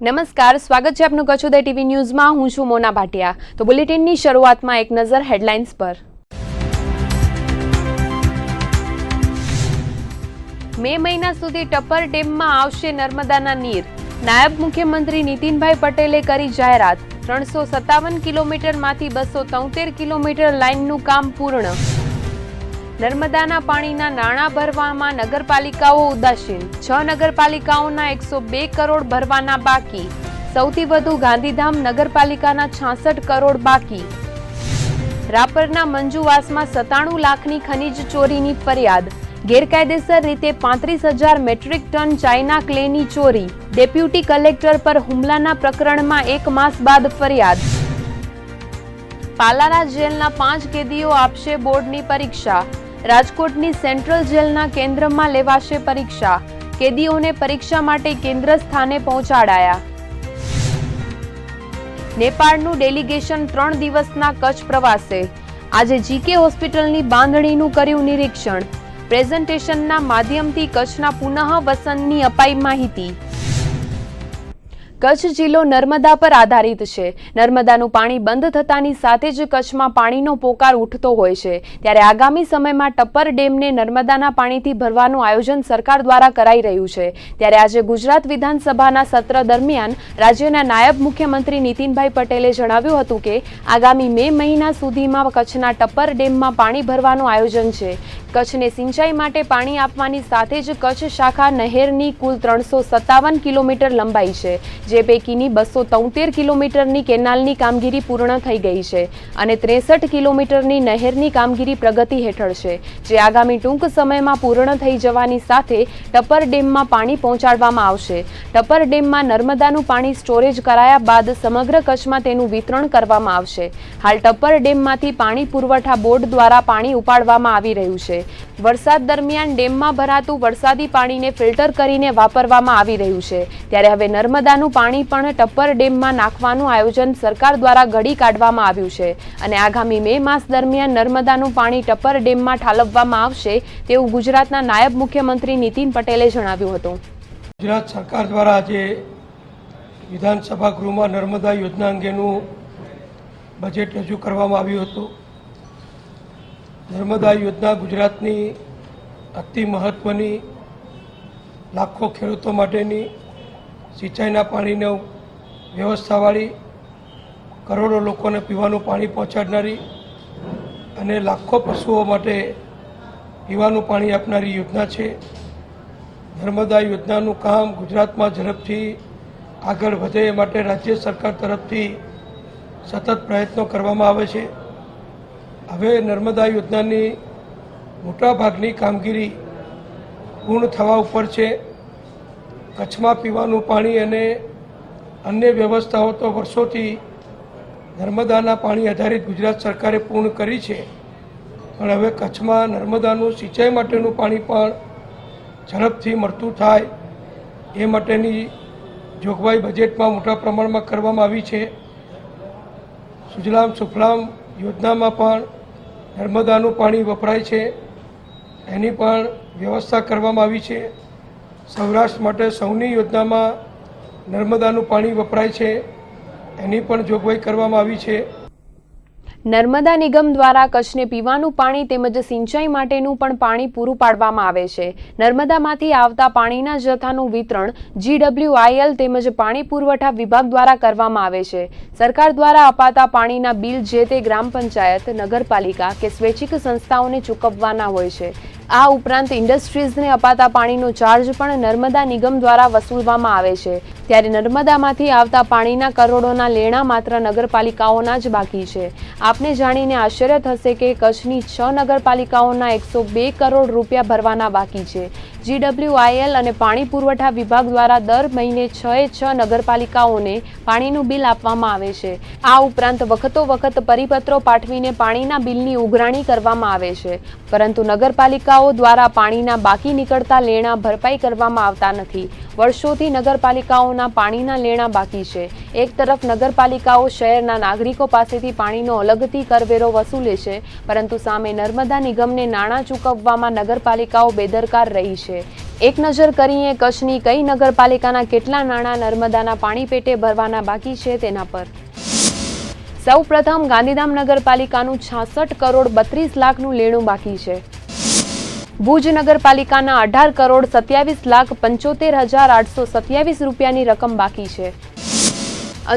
નમસ્કાર, સ્વાગત છે આપનું કચ્છ ઉદય ટીવી ન્યૂઝમાં। હું છું મોના ભાટિયા। તો બુલેટિનની શરૂઆતમાં એક નજર હેડલાઇન્સ પર। મે મહિના સુધી ટપ્પર ડેમમાં આવશે નર્મદાના નીર। નાયબ મુખ્યમંત્રી નીતિનભાઈ પટેલે કરી જાહેરાત। 357 કિલોમીટરમાંથી 273 કિલોમીટર લાઇનનું કામ પૂર્ણ। નર્મદાના પાણીના નાણાં ભરવામાં નગરપાલિકાઓ ઉદાસીન। 6 નગરપાલિકાઓના 102 કરોડ ભરવાના બાકી। સૌથી વધુ ગાંધીધામ નગરપાલિકાના 66 કરોડ બાકી। રાપરના મંજુવાસમાં 97 લાખની ખનીજ ચોરીની ફરિયાદ। ગેરકાયદેસર રીતે 35,000 મેટ્રિક ટન ચાઇના ક્લેની ચોરી। ડેપ્યુટી કલેક્ટર પર હુમલાના પ્રકરણમાં 1 માસ બાદ ફરિયાદ। પાલારા જેલના 5 કેદીઓ આપશે બોર્ડની પરીક્ષા। રાજકોટની સેન્ટ્રલ જેલના કેન્દ્રમાં લેવાશે પરીક્ષા। કેદીઓને પરીક્ષા માટે કેન્દ્ર સ્થાને પહોંચાડાયા। નેપાળનું ડેલિગેશન 3 દિવસના કચ્છ પ્રવાસે। આજે જીકે હોસ્પિટલની બાંધણીનું કર્યું નિરીક્ષણ। પ્રેઝન્ટેશનના માધ્યમથી કચ્છના પુનઃ વસનની અપાઈ માહિતી। કચ્છ જિલ્લો નર્મદા પર આધારિત છે। નર્મદાનું પાણી બંધ થતાની સાથે જ કચ્છમાં પાણીનો પોકાર ઉઠતો હોય છે। ત્યારે આગામી સમયમાં ટપ્પર ડેમને નર્મદાના પાણીથી ભરવાનું આયોજન સરકાર દ્વારા કરાઈ રહ્યું છે। ત્યારે આજે ગુજરાત વિધાનસભાના સત્ર દરમિયાન રાજ્યના નાયબ મુખ્યમંત્રી નીતિનભાઈ પટેલે જણાવ્યું હતું કે આગામી મે મહિના સુધીમાં કચ્છના ટપ્પર ડેમમાં પાણી ભરવાનું આયોજન છે। કચ્છને સિંચાઈ માટે પાણી આપવાની સાથે જ કચ્છ શાખા નહેરની કુલ 357 કિલોમીટર લંબાઈ છે, જે પૈકીની 273 કિલોમીટરની કેનાલની કામગીરી પૂર્ણ થઈ ગઈ છે અને 63 કિલોમીટરની નહેરની કામગીરી પ્રગતિ હેઠળ છે, જે આગામી ટૂંક સમયમાં પૂર્ણ થઈ જવાની સાથે ટપ્પર ડેમમાં પાણી પહોંચાડવામાં આવશે। ટપ્પર ડેમમાં નર્મદાનું પાણી સ્ટોરેજ કરાયા બાદ સમગ્ર કચ્છમાં તેનું વિતરણ કરવામાં આવશે। હાલ ટપ્પર ડેમમાંથી પાણી પુરવઠા બોર્ડ દ્વારા પાણી ઉપાડવામાં આવી રહ્યું છે। વરસાદ દરમિયાન ડેમમાં ભરાતું વરસાદી પાણીને ફિલ્ટર કરીને વાપરવામાં આવી રહ્યું છે। ત્યારે હવે નર્મદાનું પાણી પણ ટપ્પર ડેમમાં નાખવાનું આયોજન સરકાર દ્વારા ઘડી કાઢવામાં આવ્યું છે અને આગામી મે માસ દરમિયાન નર્મદાનું પાણી ટપ્પર ડેમમાં ઠાલવવામાં આવશે તેવું ગુજરાતના નાયબ મુખ્યમંત્રી નીતિન પટેલે જણાવ્યું હતું। ગુજરાત સરકાર દ્વારા આજે વિધાનસભા ગૃહમાં નર્મદા યોજના અંગેનું બજેટ રજૂ કરવામાં આવ્યું હતું। નર્મદા યોજના ગુજરાતની અતિ મહત્ત્વની લાખો ખેડૂતો માટેની સિંચાઈના પાણીની વ્યવસ્થાવાળી, કરોડો લોકોને પીવાનું પાણી પહોંચાડનારી અને લાખો પશુઓ માટે પીવાનું પાણી આપનારી યોજના છે। નર્મદા યોજનાનું કામ ગુજરાતમાં ઝડપથી આગળ વધે એ માટે રાજ્ય સરકાર તરફથી સતત પ્રયત્નો કરવામાં આવે છે। હવે નર્મદા યોજનાની મોટાભાગની કામગીરી પૂર્ણ થવા ઉપર છે। કચ્છમાં પીવાનું પાણી અને અન્ય વ્યવસ્થાઓ તો વર્ષોથી નર્મદાના પાણી આધારિત ગુજરાત સરકારે પૂર્ણ કરી છે, પણ હવે કચ્છમાં નર્મદાનું સિંચાઈ માટેનું પાણી પણ ઝડપથી મળતું થાય એ માટેની જોગવાઈ બજેટમાં મોટા પ્રમાણમાં કરવામાં આવી છે। સુજલામ સુફલામ યોજનામાં પણ નર્મદાનું પાણી વપરાય છે, એની પણ વ્યવસ્થા કરવામાં આવી છે। સૌરાષ્ટ્ર માટે સૌની યોજનામાં નર્મદાનું પાણી વપરાય છે, એની પણ જોગવાઈ કરવામાં આવી છે। નર્મદા નિગમ દ્વારા કચ્છને પીવાનું પાણી તેમજ સિંચાઈ માટેનું પણ પાણી પૂરું પાડવામાં આવે છે। નર્મદામાંથી આવતા પાણીના જથ્થાનું વિતરણ GWIL તેમજ પાણી પુરવઠા વિભાગ દ્વારા કરવામાં આવે છે। સરકાર દ્વારા અપાતા પાણીના બિલ જે તે ગ્રામ પંચાયત, નગરપાલિકા કે સ્વૈચ્છિક સંસ્થાઓને ચૂકવવાના હોય છે। આ ઉપરાંત ઇન્ડસ્ટ્રીઝને અપાતા પાણીનો ચાર્જ પણ નર્મદા નિગમ દ્વારા વસૂલવામાં આવે છે। ત્યારે નર્મદામાંથી આવતા પાણીના કરોડોના લેણા માત્ર નગરપાલિકાઓના જ બાકી છે। આપને જાણીને આશ્ચર્ય થશે કે કચ્છની 6 નગરપાલિકાઓના 102 કરોડ રૂપિયા ભરવાના બાકી છે। GWIL અને પાણી પુરવઠા વિભાગ દ્વારા દર મહિને 6 નગરપાલિકાઓને પાણીનું બિલ આપવામાં આવે છે। આ ઉપરાંત વખતો વખત પરિપત્રો પાઠવીને પાણીના બિલની ઉઘરાણી કરવામાં આવે છે, પરંતુ નગરપાલિકાઓ દ્વારા પાણીના બાકી નીકળતા લેણા ભરપાઈ કરવામાં આવતા નથી। વર્ષોથી નગરપાલિકાઓના પાણીના લેણા બાકી છે। એક તરફ નગરપાલિકાઓ શહેરના નાગરિકો પાસેથી પાણીનો અલગથી કરવેરો વસૂલે છે, પરંતુ સામે નર્મદા નિગમને નાણાં ચૂકવવામાં નગરપાલિકાઓ બેદરકાર રહી છે। એક નજર કરીએ કચ્છની કઈ નગરપાલિકાના કેટલા નાણાં નર્મદાના પાણી પેટે ભરવાના બાકી છે તેના પર. સૌપ્રથમ ગાંધીધામ નગરપાલિકાનું 66 કરોડ 32 લાખનું લેણું બાકી છે. ભુજ નગરપાલિકાના 18 કરોડ 27 લાખ 75,827 રૂપિયાની રકમ બાકી છે.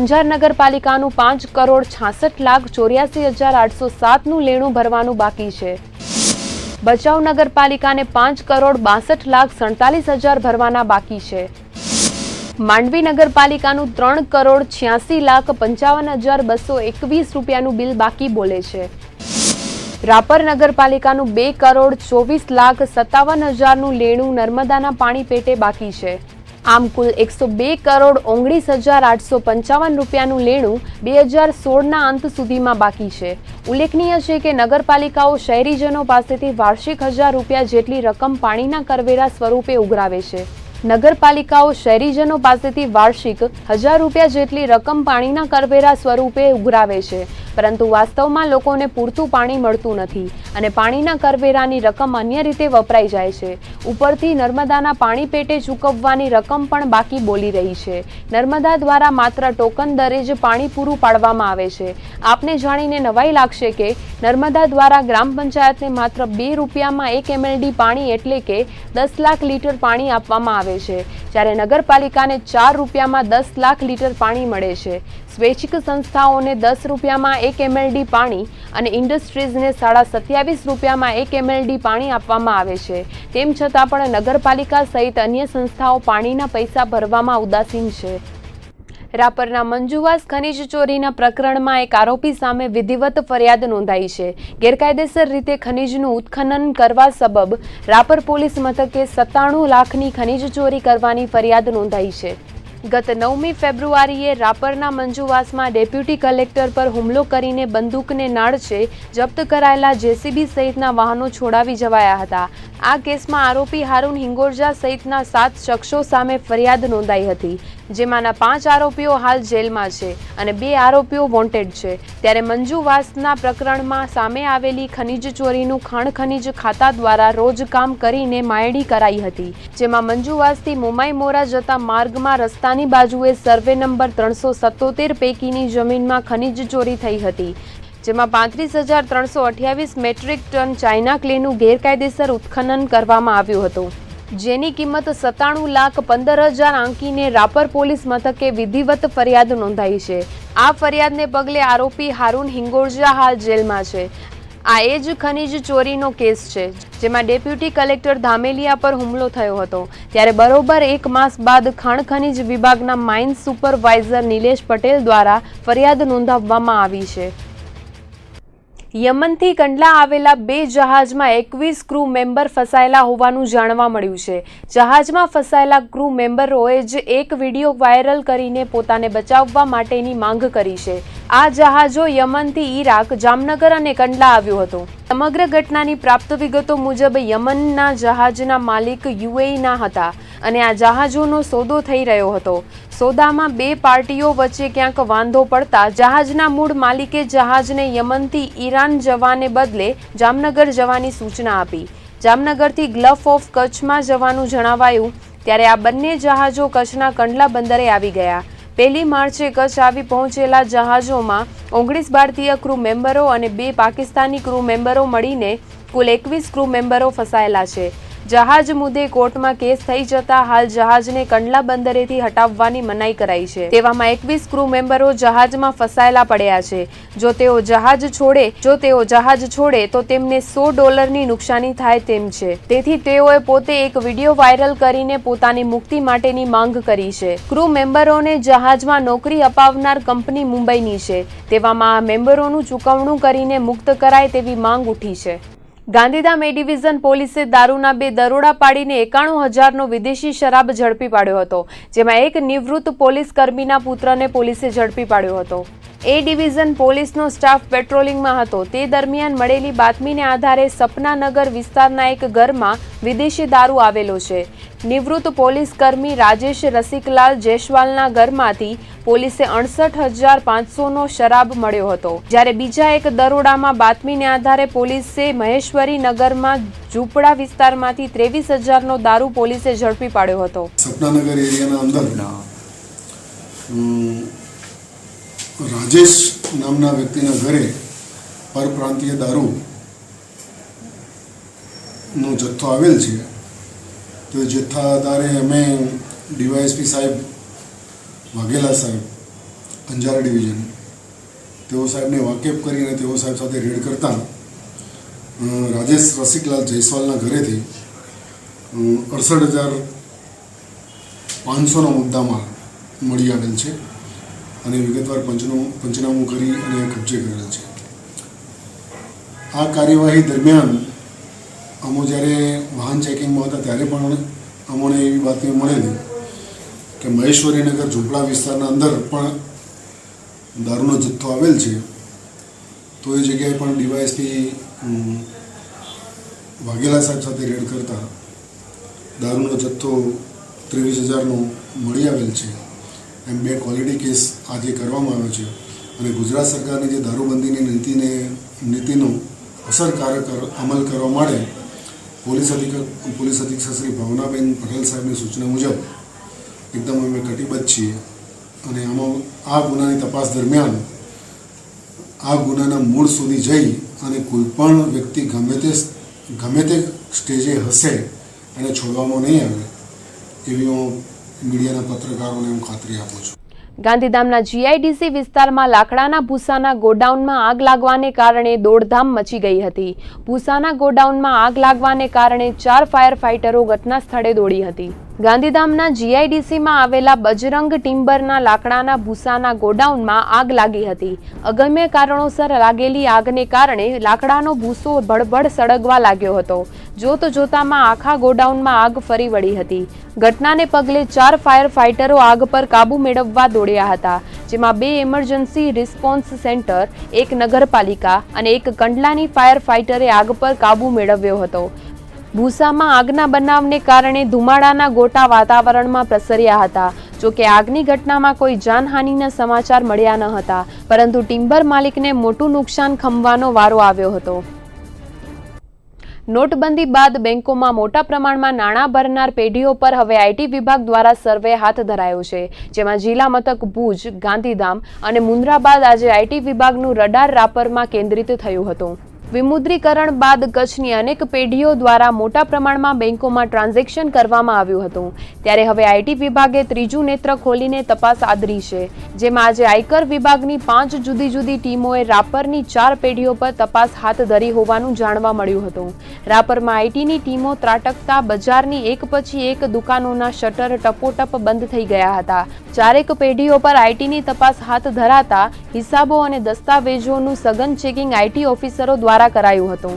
અંજાર નગરપાલિકાનું 5 કરોડ 66 લાખ 84,807નું લેણું ભરવાનું બાકી છે. ભચાઉ નગરપાલિકાને 5 કરોડ 62 લાખ 47,000 ભરવાના બાકી છે. માંડવી નગરપાલિકાનું 3 કરોડ 86 લાખ 55,221 રૂપિયાનું બિલ બાકી બોલે છે. રાપર નગરપાલિકાનું 2 કરોડ 24 લાખ 57,000નું લેણું નર્મદાના પાણી પેટે બાકી છે. આમ કુલ 102 કરોડ 19,855 રૂપિયાનું લેણું 2016ના અંત સુધીમાં બાકી છે. ઉલ્લેખનીય છે કે નગરપાલિકાઓ શહેરીજનો પાસેથી વાર્ષિક 1,000 રૂપિયા જેટલી રકમ પાણીના કરવેરા સ્વરૂપે ઉઘરાવે છે. નગરપાલિકાઓ શહેરીજનો પાસેથી વાર્ષિક 1,000 રૂપિયા જેટલી રકમ પાણીના કરવેરા સ્વરૂપે ઉઘરાવે છે, પરંતુ વાસ્તવમાં લોકોને પૂરતું પાણી મળતું નથી અને પાણીના કરવેરાની રકમ અન્ય રીતે વપરાઈ જાય છે. ઉપરથી નર્મદાના પાણી પેટે ચૂકવવાની રકમ પણ બાકી બોલી રહી છે. નર્મદા દ્વારા માત્ર ટોકન દરે જ પાણી પૂરું પાડવામાં આવે છે. આપને જાણીને નવાઈ લાગશે કે નર્મદા દ્વારા ગ્રામ પંચાયતને માત્ર 2 રૂપિયામાં 1 MLD પાણી એટલે કે 10 લાખ લીટર પાણી આપવામાં આવે છે, જ્યારે નગરપાલિકાને 4 રૂપિયામાં 10 લાખ લીટર પાણી મળે છે. સ્વૈચ્છિક સંસ્થાઓને 10 રૂપિયામાં 1 MLD પાણી અને ઇન્ડસ્ટ્રીઝને 27.5 રૂપિયામાં 1 MLD પાણી આપવામાં આવે છે. તેમ છતાં પણ નગરપાલિકા સહિત અન્ય સંસ્થાઓ પાણીના પૈસા ભરવામાં ઉદાસીન છે. રાપરના મંજુવાસ ખનીજ ચોરીના પ્રકરણમાં એક આરોપી સામે વિધિવત ફરિયાદ નોંધાઈ છે. ગેરકાયદેસર રીતે ખનીજનું ઉત્ખનન કરવા સબબ રાપર પોલીસ મથકે 97 લાખની ખનીજ ચોરી કરવાની ફરિયાદ નોંધાઈ છે. ગત 9મી ફેબ્રુઆરીએ રાપરના મંજુવાસમાં ડેપ્યુટી કલેક્ટર પર હુમલો કરીને બંદૂકને નાળચે જપ્ત કરાયેલા JCB સહિતના વાહનો છોડાવી જવાયા હતા. આ કેસમાં આરોપી હારૂન હિંગોરજા સહિતના 7 શખ્સો સામે ફરિયાદ નોંધાઈ હતી, જેમાંના 5 આરોપીઓ હાલ જેલમાં છે અને 2 આરોપીઓ વોન્ટેડ છે. ત્યારે મંજુવાસના પ્રકરણમાં સામે આવેલી ખનીજ ચોરીનું ખાણ ખનીજ ખાતા દ્વારા રોજકામ કરીને માયણી કરાઈ હતી, જેમાં મંજુવાસથી મુમાઈમોરા જતા માર્ગમાં રસ્તાની બાજુએ સર્વે નંબર 377 પૈકીની જમીનમાં ખનીજ ચોરી થઈ હતી, જેમાં 35,328 મેટ્રિક ટન ચાઇના ક્લેનું ગેરકાયદેસર ઉત્ખનન કરવામાં આવ્યું હતું, જેની કિંમત 97,15,000 આંકીને રાપર પોલીસ મથકે વિધિવત ફરિયાદ નોંધાઈ છે. આ ફરિયાદને પગલે આરોપી હારૂન હિંગોરજા હાલ જેલમાં છે. આ એ જ ખનીજ ચોરીનો કેસ છે, જેમાં ડેપ્યુટી કલેક્ટર ધામેલિયા પર હુમલો થયો હતો. ત્યારે બરોબર 1 માસ બાદ ખાણ ખનીજ વિભાગના માઇન્સ સુપરવાઇઝર નિલેશ પટેલ દ્વારા ફરિયાદ નોંધાવવામાં આવી છે. યમનથી કંડલા આવેલા 2 જહાજમાં 21 ક્રૂ મેમ્બર ફસાયેલા હોવાનું જાણવા મળ્યું છે. જહાજમાં ફસાયેલા ક્રૂ મેમ્બરોએ જ એક વિડીયો વાયરલ કરીને પોતાને બચાવવા માટેની માંગ કરી છે. આ જહાજો યમનથી ઈરાક, જામનગર અને કંડલા આવ્યું હતું. સમગ્ર ઘટનાની પ્રાપ્ત વિગતો મુજબ યમનના જહાજના માલિક UAEના હતા અને આ જહાજોનો સોદો થઈ રહ્યો હતો. સોદામાં 2 પાર્ટીઓ વચ્ચે ક્યાંક વાંધો પડતા જહાજના મૂળ માલિકે જહાજને યમનથી ઈરાન જવાને બદલે જામનગર જવાની સૂચના આપી. જામનગરથી ગ્લ્ફ ઓફ કચ્છમાં જવાનું જણાવાયું, ત્યારે આ બંને જહાજો કચ્છના કંડલા બંદરે આવી ગયા. 1 માર્ચે કચ્છ આવી પહોંચેલા જહાજોમાં 19 ભારતીય ક્રૂ મેમ્બરો અને 2 પાકિસ્તાની ક્રૂ મેમ્બરો મળીને કુલ 21 ક્રૂ મેમ્બરો ફસાયેલા છે. જહાજ મુદ્દે કોર્ટમાં કેસ થઈ જતા હાલ જહાજને કંડલા બંદરેથી હટાવવાની મનાઈ કરાઈ છે. તેવામાં 21 ક્રૂ મેમ્બરો જહાજમાં ફસાયેલા પડ્યા છે. જો તેઓ જહાજ છોડે તો તેમને $100ની નુકસાની થાય તેમ છે. તેથી તેઓએ પોતે એક વિડીયો વાયરલ કરીને પોતાની મુક્તિ માટેની માંગ કરી છે. ક્રૂ મેમ્બરોને જહાજમાં નોકરી અપાવનાર કંપની મુંબઈની છે. તેવામાં આ મેમ્બરોનું ચૂકવણું કરીને મુક્ત કરાય તેવી માંગ ઉઠી છે. ગાંધીધામ એ ડિવિઝન પોલીસે દારૂના 2 દરોડા પાડીને 91,000નો વિદેશી શરાબ ઝડપી પાડ્યો હતો, જેમાં એક નિવૃત્ત પોલીસ કર્મીના પુત્રને પોલીસે ઝડપી પાડ્યો હતો. એ ડિવિઝન પોલીસનો સ્ટાફ પેટ્રોલિંગમાં હતો તે દરમિયાન મળેલી બાતમીને આધારે સપનાનગર વિસ્તારના એક ઘરમાં વિદેશી દારૂ આવેલો છે. નિવૃત્ત પોલીસ કર્મી રાજેશ રસિકલાલ જયસ્વાલના ઘરમાંથી પોલીસે 68,500નો શરાબ મળ્યો હતો. જ્યારે બીજા એક દરોડામાં બાતમીને આધારે પોલીસે મહેશ્વરી નગરમાં ઝૂંપડા વિસ્તારમાંથી 23,000નો દારૂ પોલીસે ઝડપી પાડ્યો હતો. સપનાનગર એરિયાના અંદર રાજેશ નામના વ્યક્તિના ઘરે પરપ્રાંતીય દારૂનો જથ્થો આવેલ છે. તો એ જથ્થા આધારે અમે ડીવાયએસપી સાહેબ વાઘેલા સાહેબ અંજારા ડિવિઝન તેઓ સાહેબને વાકેફ કરીને તેઓ સાહેબ સાથે રેડ કરતા રાજેશ રસિકલાલ જયસ્વાલના ઘરેથી 68,500નો મુદ્દામાલ મળી આવેલ છે અને વિગતવાર પંચનામું કરી અને કબજે કરેલ છે. આ કાર્યવાહી દરમિયાન અમો જ્યારે વાહન ચેકિંગમાં હતા ત્યારે પણ અમોને એવી બાતમી મળેલી કે મહેશ્વરીનગર ઝૂંપડા વિસ્તારના અંદર પણ દારૂનો જથ્થો આવેલ છે. તો એ જગ્યાએ પણ ડીવાયએસપી વાઘેલા સાહેબ સાથે રેડ કરતા દારૂનો જથ્થો 23,000નો મળી આવેલ છે. એમ 2 ક્વોલિટી કેસ આજે કરવામાં આવ્યો છે અને ગુજરાત સરકારની જે દારૂબંધીની નીતિનો અસરકારક અમલ કરવા માટે પોલીસ અધિક્ષક શ્રી ભાવનાબેન પટેલ સાહેબની સૂચના મુજબ એકદમ અમે કટિબદ્ધ છીએ અને આમાં આ ગુનાની તપાસ દરમિયાન આ ગુનાના મૂળ સુધી જઈ અને કોઈપણ વ્યક્તિ ગમે તે સ્ટેજે હશે એને છોડવામાં નહીં આવે એવી હું મીડિયાના પત્રકારોને હું ખાતરી આપું છું. ગાંધીધામના જીઆઈડીસી વિસ્તારમાં લાકડાના ભૂસાના ગોડાઉનમાં આગ લાગવાને કારણે દોડધામ મચી ગઈ હતી. ભૂસાના ગોડાઉનમાં આગ લાગવાને કારણે 4 ફાયર ફાઇટરો ઘટના સ્થળે દોડી હતી. ગાંધીધામના જીઆઈડીસીમાં આવેલા બજરંગ ટિમ્બરના લાકડાના ભૂસાના ગોડાઉનમાં આગ લાગી હતી. અગમ્ય કારણોસર લાગેલી આગને કારણે લાકડાનો ભૂસો ભડભડ સળગવા લાગ્યો હતો. જોત જોતામાં આખા ગોડાઉનમાં આગ ફરી વળી હતી. ઘટનાને પગલે 4 ફાયર ફાઇટરો આગ પર કાબુ મેળવવા દોડ્યા હતા, જેમાં 2 ઇમરજન્સી રિસ્પોન્સ સેન્ટર, 1 નગરપાલિકા અને 1 કંડલાની ફાયર ફાઇટરે આગ પર કાબુ મેળવ્યો હતો. ભૂસામાં આગના બનાવને કારણે ધુમાડાના ગોટા વાતાવરણમાં પ્રસર્યા હતા. જોકે આગની ઘટનામાં કોઈ જાનહાનિના સમાચાર મળ્યા ન હતા, પરંતુ ટિમ્બર માલિકને મોટું નુકસાન ખમવાનો વારો આવ્યો હતો. નોટબંધી બાદ બેંકોમાં મોટા પ્રમાણમાં નાણાં ભરનાર પેઢીઓ પર હવે આઈટી વિભાગ દ્વારા સર્વે હાથ ધરાયો છે, જેમાં જિલ્લા મથક ભુજ, ગાંધીધામ અને મુન્દ્રા બાદ આજે આઈટી વિભાગનું રડાર રાપરમાં કેન્દ્રિત થયું હતું. વિમુદ્રીકરણ બાદ કચ્છની અનેક પેઢીઓ દ્વારા મોટા પ્રમાણમાં બેંકોમાં ટ્રાન્ઝેક્શન કરવામાં આવ્યું હતું. ત્યારે હવે આઈટી વિભાગે ત્રીજું નેત્ર ખોલીને તપાસ આદરી છે, જેમાં આજે આયકર વિભાગની 5 જુદી જુદી ટીમોએ રાપરની 4 પેઢીઓ પર તપાસ હાથ ધરી હોવાનું જાણવા મળ્યું હતું. રાપરમાં આઈટીની ટીમો ત્રાટકતા બજારની એક પછી એક દુકાનોના શટર ટપોટપ બંધ થઈ ગયા હતા. 4 પેઢીઓ પર આઈટીની તપાસ હાથ ધરાતા હિસાબો અને દસ્તાવેજોનું સઘન ચેકિંગ આઈટી ઓફિસરો દ્વારા કરાયું હતું.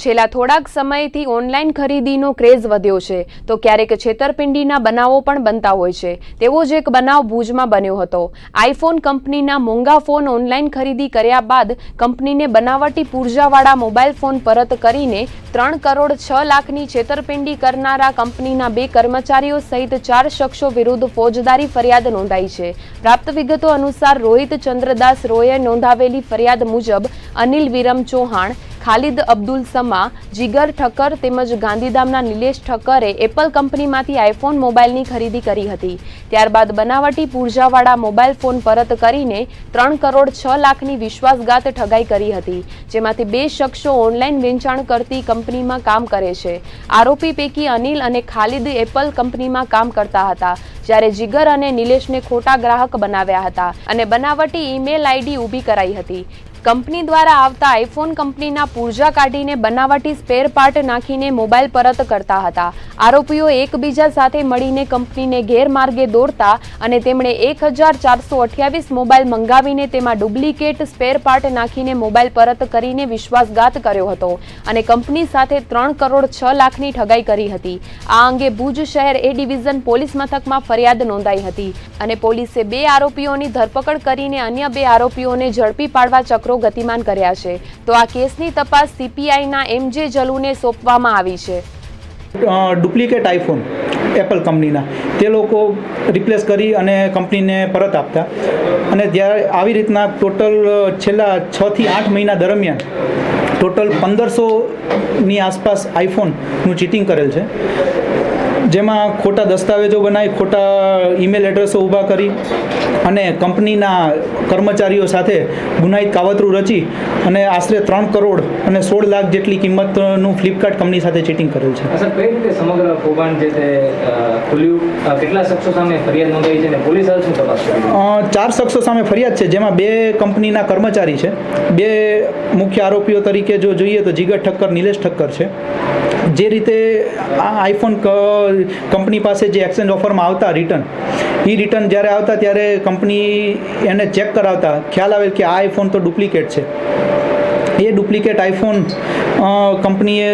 છેલ્લા થોડાક સમયથી ઓનલાઈન ખરીદીનો ક્રેઝ વધ્યો છે, તો ક્યારેક છેતરપિંડીના બનાવો પણ બનતા હોય છે. તેવો જ એક બનાવ ભુજમાં બન્યો હતો. આઈફોન કંપનીના મોંઘા ફોન ઓનલાઈન ખરીદી કર્યા બાદ કંપનીને બનાવટી પૂર્જાવાળા મોબાઈલ ફોન પરત કરીને 3 કરોડ 6 લાખની છેતરપિંડી કરનારા કંપનીના 2 કર્મચારીઓ સહિત 4 શખ્સો વિરુદ્ધ ફોજદારી ફરિયાદ નોંધાઈ છે. પ્રાપ્ત વિગતો અનુસાર રોહિત ચંદ્રદાસ રોયે નોંધાવેલી ફરિયાદ મુજબ અનિલ વિરમ ચૌહાણ, ખાલિદ અબ્દુલ સમા, જીગર ઠક્કર તેમજ ગાંધીધામના નિલેશ ઠક્કરે એપલ કંપનીમાંથી આઈફોન મોબાઈલની ખરીદી કરી હતી. ત્યારબાદ બનાવટી પૂર્જાવાળા મોબાઈલ ફોન પરત કરીને 3 કરોડ 6 લાખની વિશ્વાસઘાત ઠગાઈ કરી હતી, જેમાંથી 2 શખ્સો ઓનલાઈન વેચાણ કરતી કંપનીમાં કામ કરે છે. આરોપી પૈકી અનિલ અને ખાલિદ એપલ કંપનીમાં કામ કરતા હતા, જ્યારે જીગર અને નિલેશને ખોટા ગ્રાહક બનાવ્યા હતા અને બનાવટી ઈમેલ આઈડી ઊભી કરાઈ હતી. કંપની દ્વારા આવતા આઈફોન કંપનીના પૂર્જા કાઢીને બનાવટી સ્પેર પાર્ટ નાખીને મોબાઈલ પરત કરતા હતા. આરોપીઓ એકબીજા સાથે મળીને કંપનીને ગેરમાર્ગે દોરતા અને તેમણે 1428 મોબાઈલ મંગાવીને તેમાં ડુપ્લિકેટ સ્પેર પાર્ટ નાખીને મોબાઈલ પરત કરીને વિશ્વાસઘાત કર્યો હતો અને કંપની સાથે 3 કરોડ 6 લાખની ઠગાઈ કરી હતી. આ અંગે ભુજ શહેર એ ડિવિઝન પોલીસ મથકમાં ફરિયાદ નોંધાઈ હતી અને પોલીસે 2 આરોપીઓની ધરપકડ કરીને અન્ય 2 આરોપીઓને ઝડપી પાડવા ચક્રો ગતિમાન કર્યા છે. તો આ કેસની તપાસ સીપીઆઈના એમજે જલુને સોંપવામાં આવી છે. ડુપ્લિકેટ આઈફોન એપલ કંપનીના તે લોકો રિપ્લેસ કરી અને કંપનીને પરત આપતા અને જ્યારે આવી રીતના ટોટલ છેલ્લા 6 થી 8 મહિના દરમિયાન ટોટલ 1500ની આસપાસ આઈફોનનું ચીટિંગ કરેલ છે, જેમાં ખોટા દસ્તાવેજો બનાવી, ખોટા ઈમેલ એડ્રેસો ઊભા કરી અને કંપનીના કર્મચારીઓ સાથે ગુનાહિત કાવતરું રચી અને આશરે 3 કરોડ અને 16 લાખ જેટલી કિંમતનું ફ્લિપકાર્ટ કંપની સાથે ચીટિંગ કરેલ છે. સર, કઈ રીતે સમગ્ર કૌભાંડ જે છે ખુલ્યું? કેટલા શખ્સો સામે ફરિયાદ નોંધાઈ છે અને પોલીસ હાલ શું તપાસ કરી રહી છે? 4 શખ્સો સામે ફરિયાદ છે, જેમાં 2 કંપનીના કર્મચારી છે. 2 મુખ્ય આરોપીઓ તરીકે જો જોઈએ તો જીગર ઠક્કર, નિલેશ ઠક્કર છે. જે રીતે આ આઈફોન કંપની પાસે જે એક્સચેન્જ ઓફરમાં આવતા રિટર્ન જ્યારે આવતા ત્યારે કંપની એને ચેક કરાવતા ખ્યાલ આવેલ કે આ આઈફોન તો ડુપ્લિકેટ છે. એ ડુપ્લિકેટ આઈફોન કંપનીએ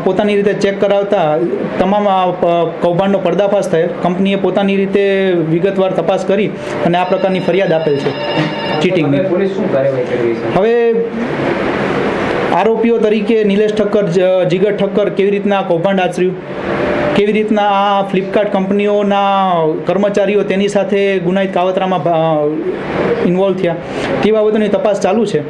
પોતાની રીતે ચેક કરાવતા તમામ કૌભાંડનો પર્દાફાશ થયો. કંપનીએ પોતાની રીતે વિગતવાર તપાસ કરી અને આ પ્રકારની ફરિયાદ આપેલ છે ચીટિંગની. પોલીસ શું કાર્યવાહી કરી રહી છે? હવે આરોપીઓ તરીકે નિલેશ ઠક્કર, જીગર ઠક્કર કેવી રીતના કૌભાંડ આચર્યું, કેવી રીતના આ ફ્લિપકાર્ટ કંપનીઓના કર્મચારીઓ તેની સાથે ગુનાહિત કાવતરામાં ઇન્વોલ્વ થયા તે બાબતોની તપાસ ચાલુ છે.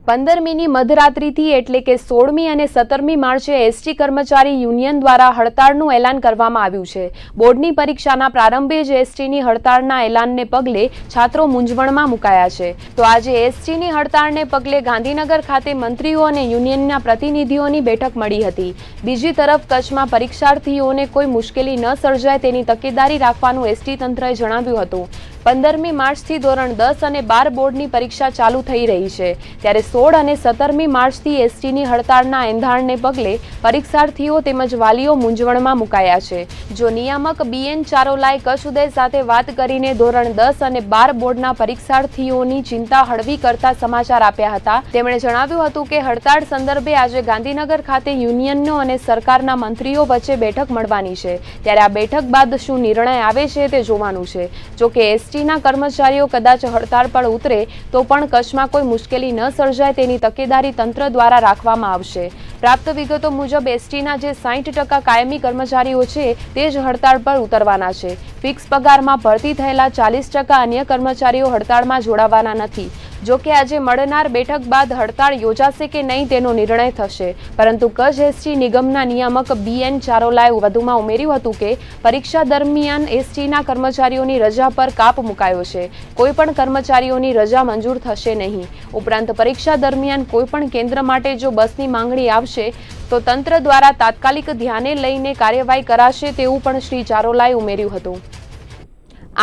15મીની મધરાત્રિથી એટલે કે 16મી અને 17મી માર્ચે એસટી કર્મચારી યુનિયન દ્વારા હડતાળનું એલાન કરવામાં આવ્યું છે. બોર્ડની પરીક્ષાના પ્રારંભે જ એસટીની હડતાળના એલાનને પગલે છાત્રો મૂંઝવણમાં મુકાયા છે. તો આજે એસટીની હડતાળને પગલે ગાંધીનગર ખાતે મંત્રીઓ અને યુનિયનના પ્રતિનિધિઓની બેઠક મળી હતી. બીજી તરફ કચ્છમાં પરીક્ષાર્થીઓને કોઈ મુશ્કેલી ન સર્જાય તેની તકેદારી રાખવાનું એસટી તંત્રએ જણાવ્યું હતું. 15મી માર્ચથી ધોરણ 10 અને 12 બોર્ડની પરીક્ષા ચાલુ થઈ રહી છે, ત્યારે 16 અને 17મી માર્ચથી એસટીની હડતાળના એંધાણને પગલે પરીક્ષાર્થીઓ તેમજ વાલીઓ મૂંઝવણમાં મુકાયા છે. જો નિયામક બીએન ચારોલાએ કચ્છ ઉદય સાથે વાત કરીને ધોરણ 10 અને 12 બોર્ડના પરીક્ષાર્થીઓની ચિંતા હળવી કરતા સમાચાર આપ્યા હતા. તેમણે જણાવ્યું હતું કે હડતાળ સંદર્ભે આજે ગાંધીનગર ખાતે યુનિયનનો અને સરકારના મંત્રીઓ વચ્ચે બેઠક મળવાની છે, ત્યારે આ બેઠક બાદ શું નિર્ણય આવે છે તે જોવાનું છે. જોકે એસટીના કર્મચારીઓ કદાચ હડતાળ પર ઉતરે તો પણ કચ્છમાં કોઈ મુશ્કેલી ન સર્જાય તેની તકેદારી તંત્ર દ્વારા રાખવામાં આવશે. પ્રાપ્ત વિગતો મુજબ એસટીના જે 60% કાયમી કર્મચારીઓ છે તે જ હડતાળ પર ઉતરવાના છે. ફિક્સ પગારમાં ભરતી થયેલા 40% અન્ય કર્મચારીઓ હડતાળમાં જોડાવાના નથી. જોકે આજે મળનાર બેઠક બાદ હડતાળ યોજાશે કે નહીં તેનો નિર્ણય થશે, પરંતુ કચ્છ એસટી નિગમના નિયામક બીએન ચારોલાએ વધુમાં ઉમેર્યું હતું કે પરીક્ષા દરમિયાન એસટીના કર્મચારીઓની રજા પર કાપ મુકાયો છે. કોઈ પણ કર્મચારીઓની રજા મંજૂર થશે નહીં. ઉપરાંત પરીક્ષા દરમિયાન કોઈ પણ કેન્દ્ર માટે જો બસની માંગણી આવશે તો તંત્ર દ્વારા તાત્કાલિક ધ્યાને લઈને કાર્યવાહી કરાશે તેવું પણ શ્રી ચારોલાએ ઉમેર્યું હતું.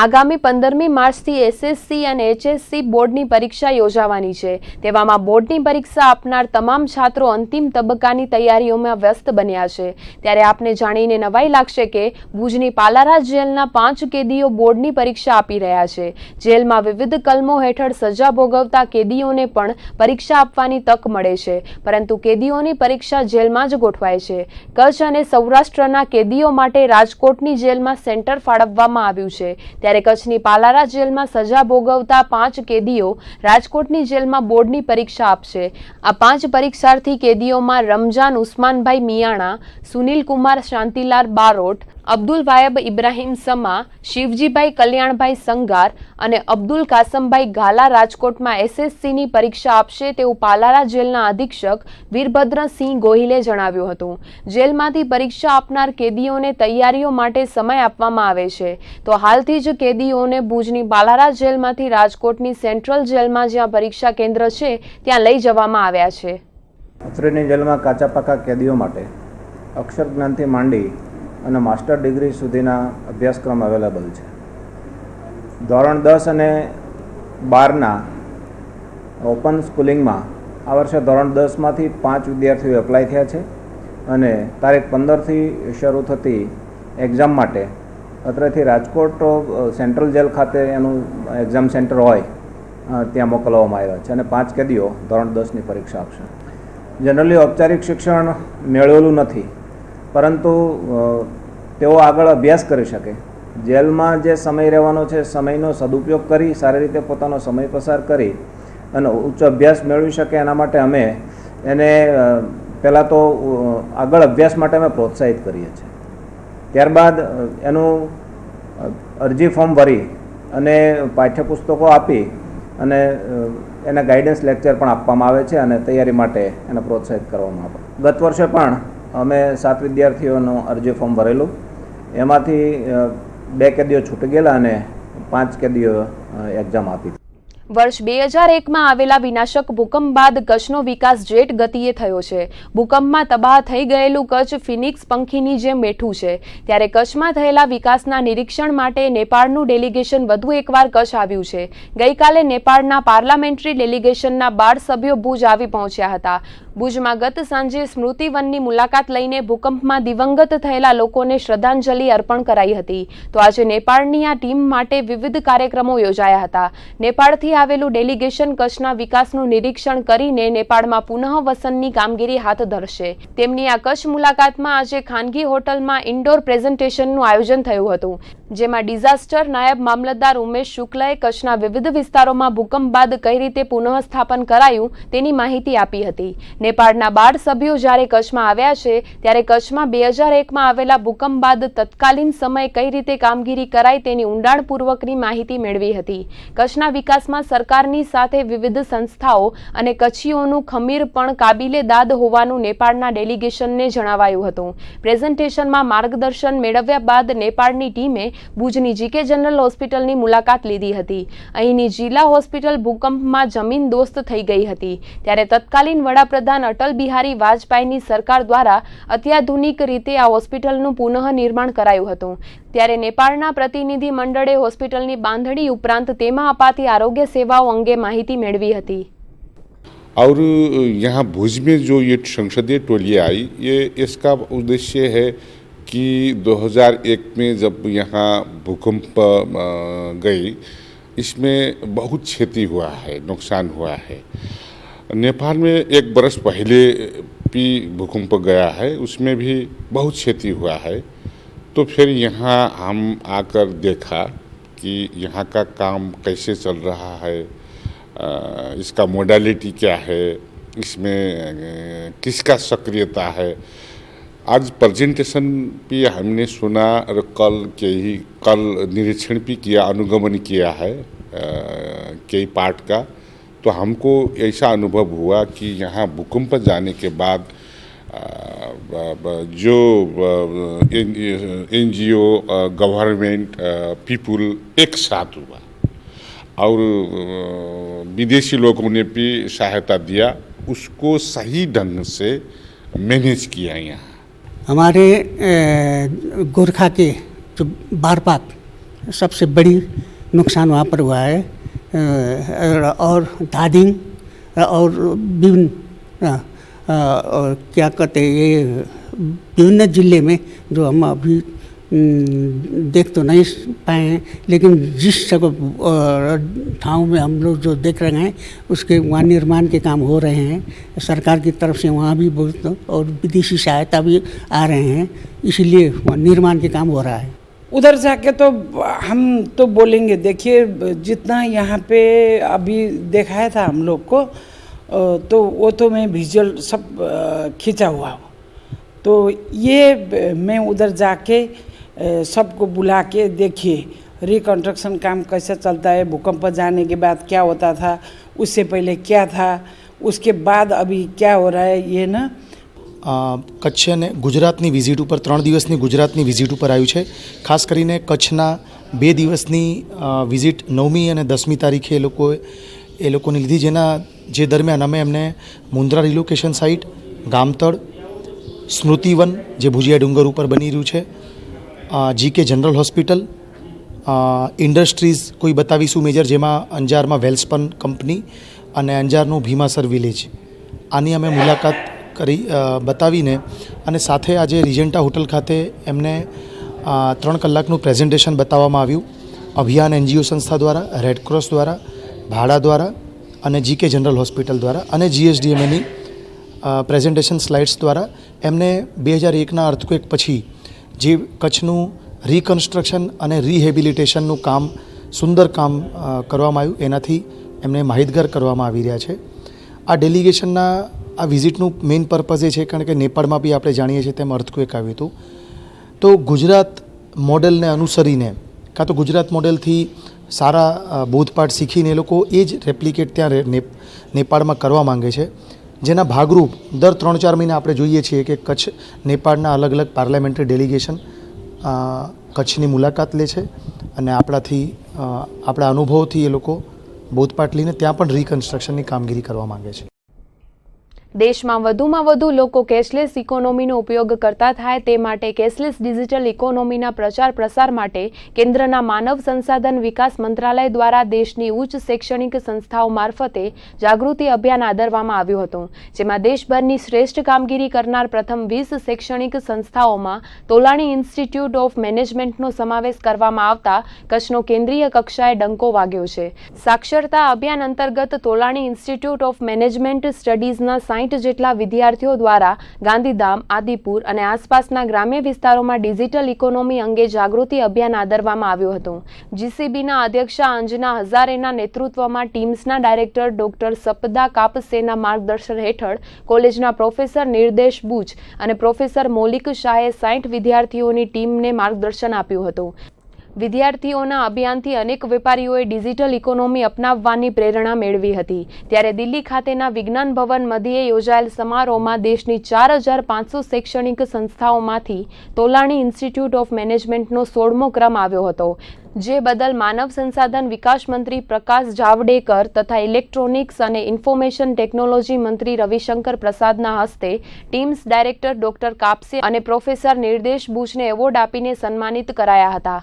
આગામી 15મી માર્ચથી એસએસસી અને એચએસસી બોર્ડની પરીક્ષા યોજાવાની છે. તેવામાં બોર્ડની પરીક્ષા આપનાર તમામ છાત્રો અંતિમ તબક્કાની તૈયારીઓમાં વ્યસ્ત બન્યા છે. ત્યારે આપને જાણીને નવાઈ લાગશે કે ભુજની પાલારા જેલના 5 કેદીઓ બોર્ડની પરીક્ષા આપી રહ્યા છે. જેલમાં વિવિધ કલમો હેઠળ સજા ભોગવતા કેદીઓને પણ પરીક્ષા આપવાની તક મળે છે, પરંતુ કેદીઓની પરીક્ષા જેલમાં જ ગોઠવાય છે. કચ્છ અને સૌરાષ્ટ્રના કેદીઓ માટે રાજકોટની જેલમાં સેન્ટર ફાળવવામાં આવ્યું છે, ત્યારે કચ્છની પાલારા જેલમાં સજા ભોગવતા 5 કેદીઓ રાજકોટની જેલમાં બોર્ડની પરીક્ષા આપશે. આ 5 પરીક્ષાર્થી કેદીઓમાં રમજાન ઉસ્માનભાઈ મિયાણા, સુનિલ કુમાર શાંતિલાલ બારોટ, અબ્દુલ વાયબ ઇબ્રાહિમ સમા, શિવજીભાઈ કલ્યાણભાઈ સંગાર અને અબ્દુલ કાસમભાઈ ગાલા રાજકોટમાં એસએસસીની પરીક્ષા આપશે તેવું પાલારા જેલના અધિક્ષક વીરભદ્રસિંહ ગોહિલે જણાવ્યું હતું. જેલમાંથી પરીક્ષા આપનાર કેદીઓને તૈયારીઓ માટે સમય આપવામાં આવે છે. તો હાલથી જ કેદીઓને ભુજની પાલારા જેલમાંથી રાજકોટની સેન્ટ્રલ જેલમાં જ્યાં પરીક્ષા કેન્દ્ર છે ત્યાં લઈ જવામાં આવ્યા છે. અત્રેની જેલમાં કાચા પાકા કેદીઓ માટે અક્ષર જ્ઞાનથી માંડી અને માસ્ટર ડિગ્રી સુધીના અભ્યાસક્રમ અવેલેબલ છે. ધોરણ 10 અને 12ના ઓપન સ્કૂલિંગમાં આ વર્ષે ધોરણ 10માંથી 5 વિદ્યાર્થીઓ એપ્લાય થયા છે અને તારીખ 15થી શરૂ થતી એક્ઝામ માટે અત્રેથી રાજકોટ સેન્ટ્રલ જેલ ખાતે એનું એક્ઝામ સેન્ટર હોય ત્યાં મોકલવામાં આવ્યા છે અને 5 કેદીઓ ધોરણ 10ની પરીક્ષા આપશે. જનરલી ઔપચારિક શિક્ષણ મેળવેલું નથી, પરંતુ તેઓ આગળ અભ્યાસ કરી શકે. જેલમાં જે સમય રહેવાનો છે સમયનો સદુપયોગ કરી સારી રીતે પોતાનો સમય પસાર કરી અને ઉચ્ચ અભ્યાસ મેળવી શકે એના માટે અમે એને પહેલાં તો આગળ અભ્યાસ માટે અમે પ્રોત્સાહિત કરીએ છીએ. ત્યારબાદ એનું અરજી ફોર્મ ભરી અને પાઠ્યપુસ્તકો આપી અને એને ગાઈડન્સ લેક્ચર પણ આપવામાં આવે છે અને તૈયારી માટે એને પ્રોત્સાહિત કરવામાં આવે. ગત વર્ષે પણ અમે 7 વિદ્યાર્થીઓનું અરજી ફોર્મ ભરેલું, એમાંથી 2 કેદીઓ છૂટી ગયેલા અને 5 કેદીઓ એક્ઝામ આપી. વર્ષ 2001માં આવેલા વિનાશક ભૂકંપ બાદ કચ્છનો વિકાસ જેટ ગતિએ થયો છે. ભૂકંપમાં તબાહ થઈ ગયેલું કચ્છ ફિનિક્સ પંખીની જેમ બેઠું છે. ત્યારે કચ્છમાં થયેલા વિકાસના નિરીક્ષણ માટે નેપાળનું ડેલિગેશન વધુ એકવાર કચ્છ આવ્યું છે. ગઈકાલે નેપાળના પાર્લામેન્ટરી ડેલિગેશનના 12 સભ્યો ભુજ આવી પહોંચ્યા હતા. ભુજમાં ગત સાંજે સ્મૃતિવનની મુલાકાત લઈને ભૂકંપમાં દિવંગત થયેલા લોકોને શ્રદ્ધાંજલિ અર્પણ કરાઈ હતી. તો આજે નેપાળની આ ટીમ માટે વિવિધ કાર્યક્રમો યોજાયા હતા. નેપાળથી આવેલું ડેલિગેશન કચ્છના વિકાસનું નિરીક્ષણ કરીને નેપાળમાં પુનઃવસનની કામગીરી હાથ ધરશે. તેમની આ કચ્છ મુલાકાતમાં આજે ખાનગી હોટલમાં ઇન્ડોર પ્રેઝન્ટેશનનું આયોજન થયું હતું, જેમાં ડિઝાસ્ટર નાયબ મામલતદાર ઉમેશ શુક્લએ કચ્છના વિવિધ વિસ્તારોમાં ભૂકંપ બાદ કઈ રીતે પુનઃસ્થાપન કરાયું તેની માહિતી આપી હતી. નેપાળના 12 સભ્યો જ્યારે કચ્છમાં આવ્યા છે ત્યારે કચ્છમાં 2001માં આવેલા ભૂકંપ બાદ તત્કાલીન સમયે કઈ રીતે કામગીરી કરાઈ તેની ઊંડાણપૂર્વકની માહિતી મેળવી હતી. કચ્છના વિકાસમાં સરકારની સાથે વિવિધ સંસ્થાઓ અને કચ્છીઓનું ખમીર પણ કાબિલે દાદ હોવાનું નેપાળના ડેલિગેશનને જણાવાયું હતું. પ્રેઝન્ટેશનમાં માર્ગદર્શન મેળવ્યા બાદ નેપાળની ટીમે ભુજની જીકે જનરલ હોસ્પિટલની મુલાકાત લીધી હતી. અહીંની જિલ્લા હોસ્પિટલ ભૂકંપમાં જમીનદોસ્ત થઈ ગઈ હતી, ત્યારે તત્કાલીન વડાપ્રધાન અટલ બિહારી વાજપેયીની સરકાર દ્વારા અત્યાધુનિક રીતે આ હોસ્પિટલનું પુનઃનિર્માણ કરાયું હતું. ત્યારે નેપાળના પ્રતિનિધિ મંડળે હોસ્પિટલની બાંધણી ઉપરાંત તેમાં અપાતી આરોગ્ય સેવાઓ અંગે માહિતી મેળવી હતી. और यहाँ भुज में जो ये संसदीय टोली आई, ये इसका उद्देश्य है कि 2001 में जब यहाँ भूकंप गई, इसमें बहुत क्षति हुआ है, नुकसान हुआ है. नेपाल में 1 बरस पहले भी भूकंप गया है, उसमें भी बहुत क्षति हुआ है. तो फिर यहाँ हम आकर देखा कि यहाँ का काम कैसे चल रहा है, इसका मोडालिटी क्या है, इसमें किसका सक्रियता है. आज प्रेजेंटेशन भी हमने सुना और कल निरीक्षण भी किया, अनुगमन किया है कई पार्ट का. तो हमको ऐसा अनुभव हुआ कि यहाँ भूकंप जाने के बाद जो NGO, गवर्नमेंट, पीपुल एक साथ हुआ और विदेशी लोगों ने भी सहायता दिया, उसको सही ढंग से मैनेज किया. यहाँ हमारे गोरखा के जो बारपात सबसे बड़ी नुकसान वहाँ पर हुआ है, और धादिंग और विभिन्न क्या कहते हैं, ये विभिन्न जिले में जो हम अभी देख तो नहीं पाए हैं, लेकिन जिस जगह ठाव में हम लोग जो देख रहे हैं उसके वहाँ निर्माण के काम हो रहे हैं. सरकार की तरफ से वहाँ भी बहुत और विदेशी सहायता भी आ रहे हैं, इसीलिए वहाँ निर्माण के काम हो रहा है. उधर जाके तो हम तो बोलेंगे, देखिए जितना यहाँ पे अभी दिखाया था हम लोग को, तो वो तो मैं विजुअल सब खींचा हुआ हूँ. तो ये मैं उधर जाके सबको बुला के देखिए रिकन्स्ट्रक्शन काम कैसे चलता है, भूकंप जाने के बाद क्या होता था, उससे पहले क्या था, उसके बाद अभी क्या हो रहा है. ये ना કચ્છ અને ગુજરાતની વિઝિટ ઉપર 3 દિવસની ગુજરાતની વિઝિટ ઉપર આવ્યું છે. ખાસ કરીને કચ્છના 2 દિવસની વિઝિટ 9મી અને 10મી તારીખે એ લોકોને લીધી, જે દરમિયાન અમે એમને મુન્દ્રા રિલોકેશન સાઇટ, ગામતળ, સ્મૃતિવન જે ભુજિયા ડુંગર ઉપર બની રહ્યું છે, જીકે જનરલ હોસ્પિટલ, ઇન્ડસ્ટ્રીઝ કોઈ બતાવીશું મેજર, જેમાં અંજારમાં વેલ્સપન કંપની અને અંજારનું ભીમાસર વિલેજ, આની અમે મુલાકાત કરી બતાવીને અને સાથે આજે રિજન્ટા હોટલ ખાતે એમને 3 કલાકનું પ્રેઝન્ટેશન બતાવવામાં આવ્યું. અભિયાન NGO સંસ્થા દ્વારા, રેડક્રોસ દ્વારા, ભાડા દ્વારા અને GK જનરલ હોસ્પિટલ દ્વારા અને GSDMAની પ્રેઝન્ટેશન સ્લાઇડ્સ દ્વારા એમને 2001ના અર્થક્વેક પછી જે કચ્છનું રિકન્સ્ટ્રક્શન અને રિહેબિલિટેશનનું કામ, સુંદર કામ કરવામાં આવ્યું, એનાથી એમને માહિતગાર કરવામાં આવી રહ્યા છે. આ ડેલિગેશનના આ વિઝિટનું મેઇન પર્પઝ એ છે કારણ કે નેપાળમાં બી આપણે જાણીએ છીએ તેમ અર્થક્વેક આવ્યું હતું. તો ગુજરાત મોડેલને અનુસરીને કાં તો ગુજરાત મોડેલથી સારા બોધપાઠ શીખીને એ લોકો એ જ રેપ્લિકેટ ત્યાં નેપાળમાં કરવા માંગે છે, જેના ભાગરૂપ દર 3-4 મહિના આપણે જોઈએ છીએ કે કચ્છ નેપાળના અલગ અલગ પાર્લામેન્ટરી ડેલિગેશન કચ્છની મુલાકાત લે છે અને આપણા અનુભવથી એ લોકો બોધપાઠ લઈને ત્યાં પણ રિકન્સ્ટ્રક્શનની કામગીરી કરવા માંગે છે. દેશમાં વધુમાં વધુ લોકો કેશલેસ ઇકોનોમીનો ઉપયોગ કરતા થાય તે માટે કેશલેસ ડિજિટલ ઇકોનોમીના પ્રચાર પ્રસાર માટે કેન્દ્રના માનવ સંસાધન વિકાસ મંત્રાલય દ્વારા દેશની ઉચ્ચ શૈક્ષણિક સંસ્થાઓ મારફતે જાગૃતિ અભિયાન આદરવામાં આવ્યું હતું, જેમાં દેશભરની શ્રેષ્ઠ કામગીરી કરનાર પ્રથમ 20 શૈક્ષણિક સંસ્થાઓમાં તોલાણી ઇન્સ્ટિટ્યૂટ ઓફ મેનેજમેન્ટનો સમાવેશ કરવામાં આવતા કચ્છનો કેન્દ્રીય કક્ષાએ ડંકો વાગ્યો છે. સાક્ષરતા અભિયાન અંતર્ગત તોલાણી ઇન્સ્ટિટ્યૂટ ઓફ મેનેજમેન્ટ સ્ટડીઝના 60 જેટલા વિદ્યાર્થીઓ દ્વારા ગાંધીધામ, આદિપુર અને આસપાસના ગ્રામ્ય વિસ્તારોમાં ડિજિટલ ઇકોનોમી અંગે જાગૃતિ અભિયાન આદરવામાં આવ્યું હતું. GCBના અધ્યક્ષા અંજના હઝારેના નેતૃત્વમાં ટીમ્સના ડાયરેક્ટર ડોક્ટર સપદા કાપસેના માર્ગદર્શન હેઠળ કોલેજના પ્રોફેસર નિર્દેશ બુચ અને પ્રોફેસર મૌલિક શાહે 60 વિદ્યાર્થીઓની ટીમને માર્ગદર્શન આપ્યું હતું. વિદ્યાર્થીઓના અભિયાનથી અનેક વેપારીઓએ ડિજિટલ ઇકોનોમી અપનાવવાની પ્રેરણા મેળવી હતી. ત્યારે દિલ્હી ખાતેના વિજ્ઞાન ભવન મધ્યે યોજાયેલ સમારોહમાં દેશની 4500 શૈક્ષણિક સંસ્થાઓમાંથી તોલાણી ઇન્સ્ટિટ્યૂટ ઓફ મેનેજમેન્ટનો 16મો ક્રમ આવ્યો હતો, જે બદલ માનવ સંસાધન વિકાસ મંત્રી પ્રકાશ જાવડેકર તથા ઇલેક્ટ્રોનિક્સ અને ઇન્ફોર્મેશન ટેકનોલોજી મંત્રી રવિશંકર પ્રસાદના હસ્તે ટીમ્સ ડાયરેક્ટર ડોક્ટર કાપસે અને પ્રોફેસર નિર્દેશ બુચને એવોર્ડ આપીને સન્માનિત કરાયા હતા.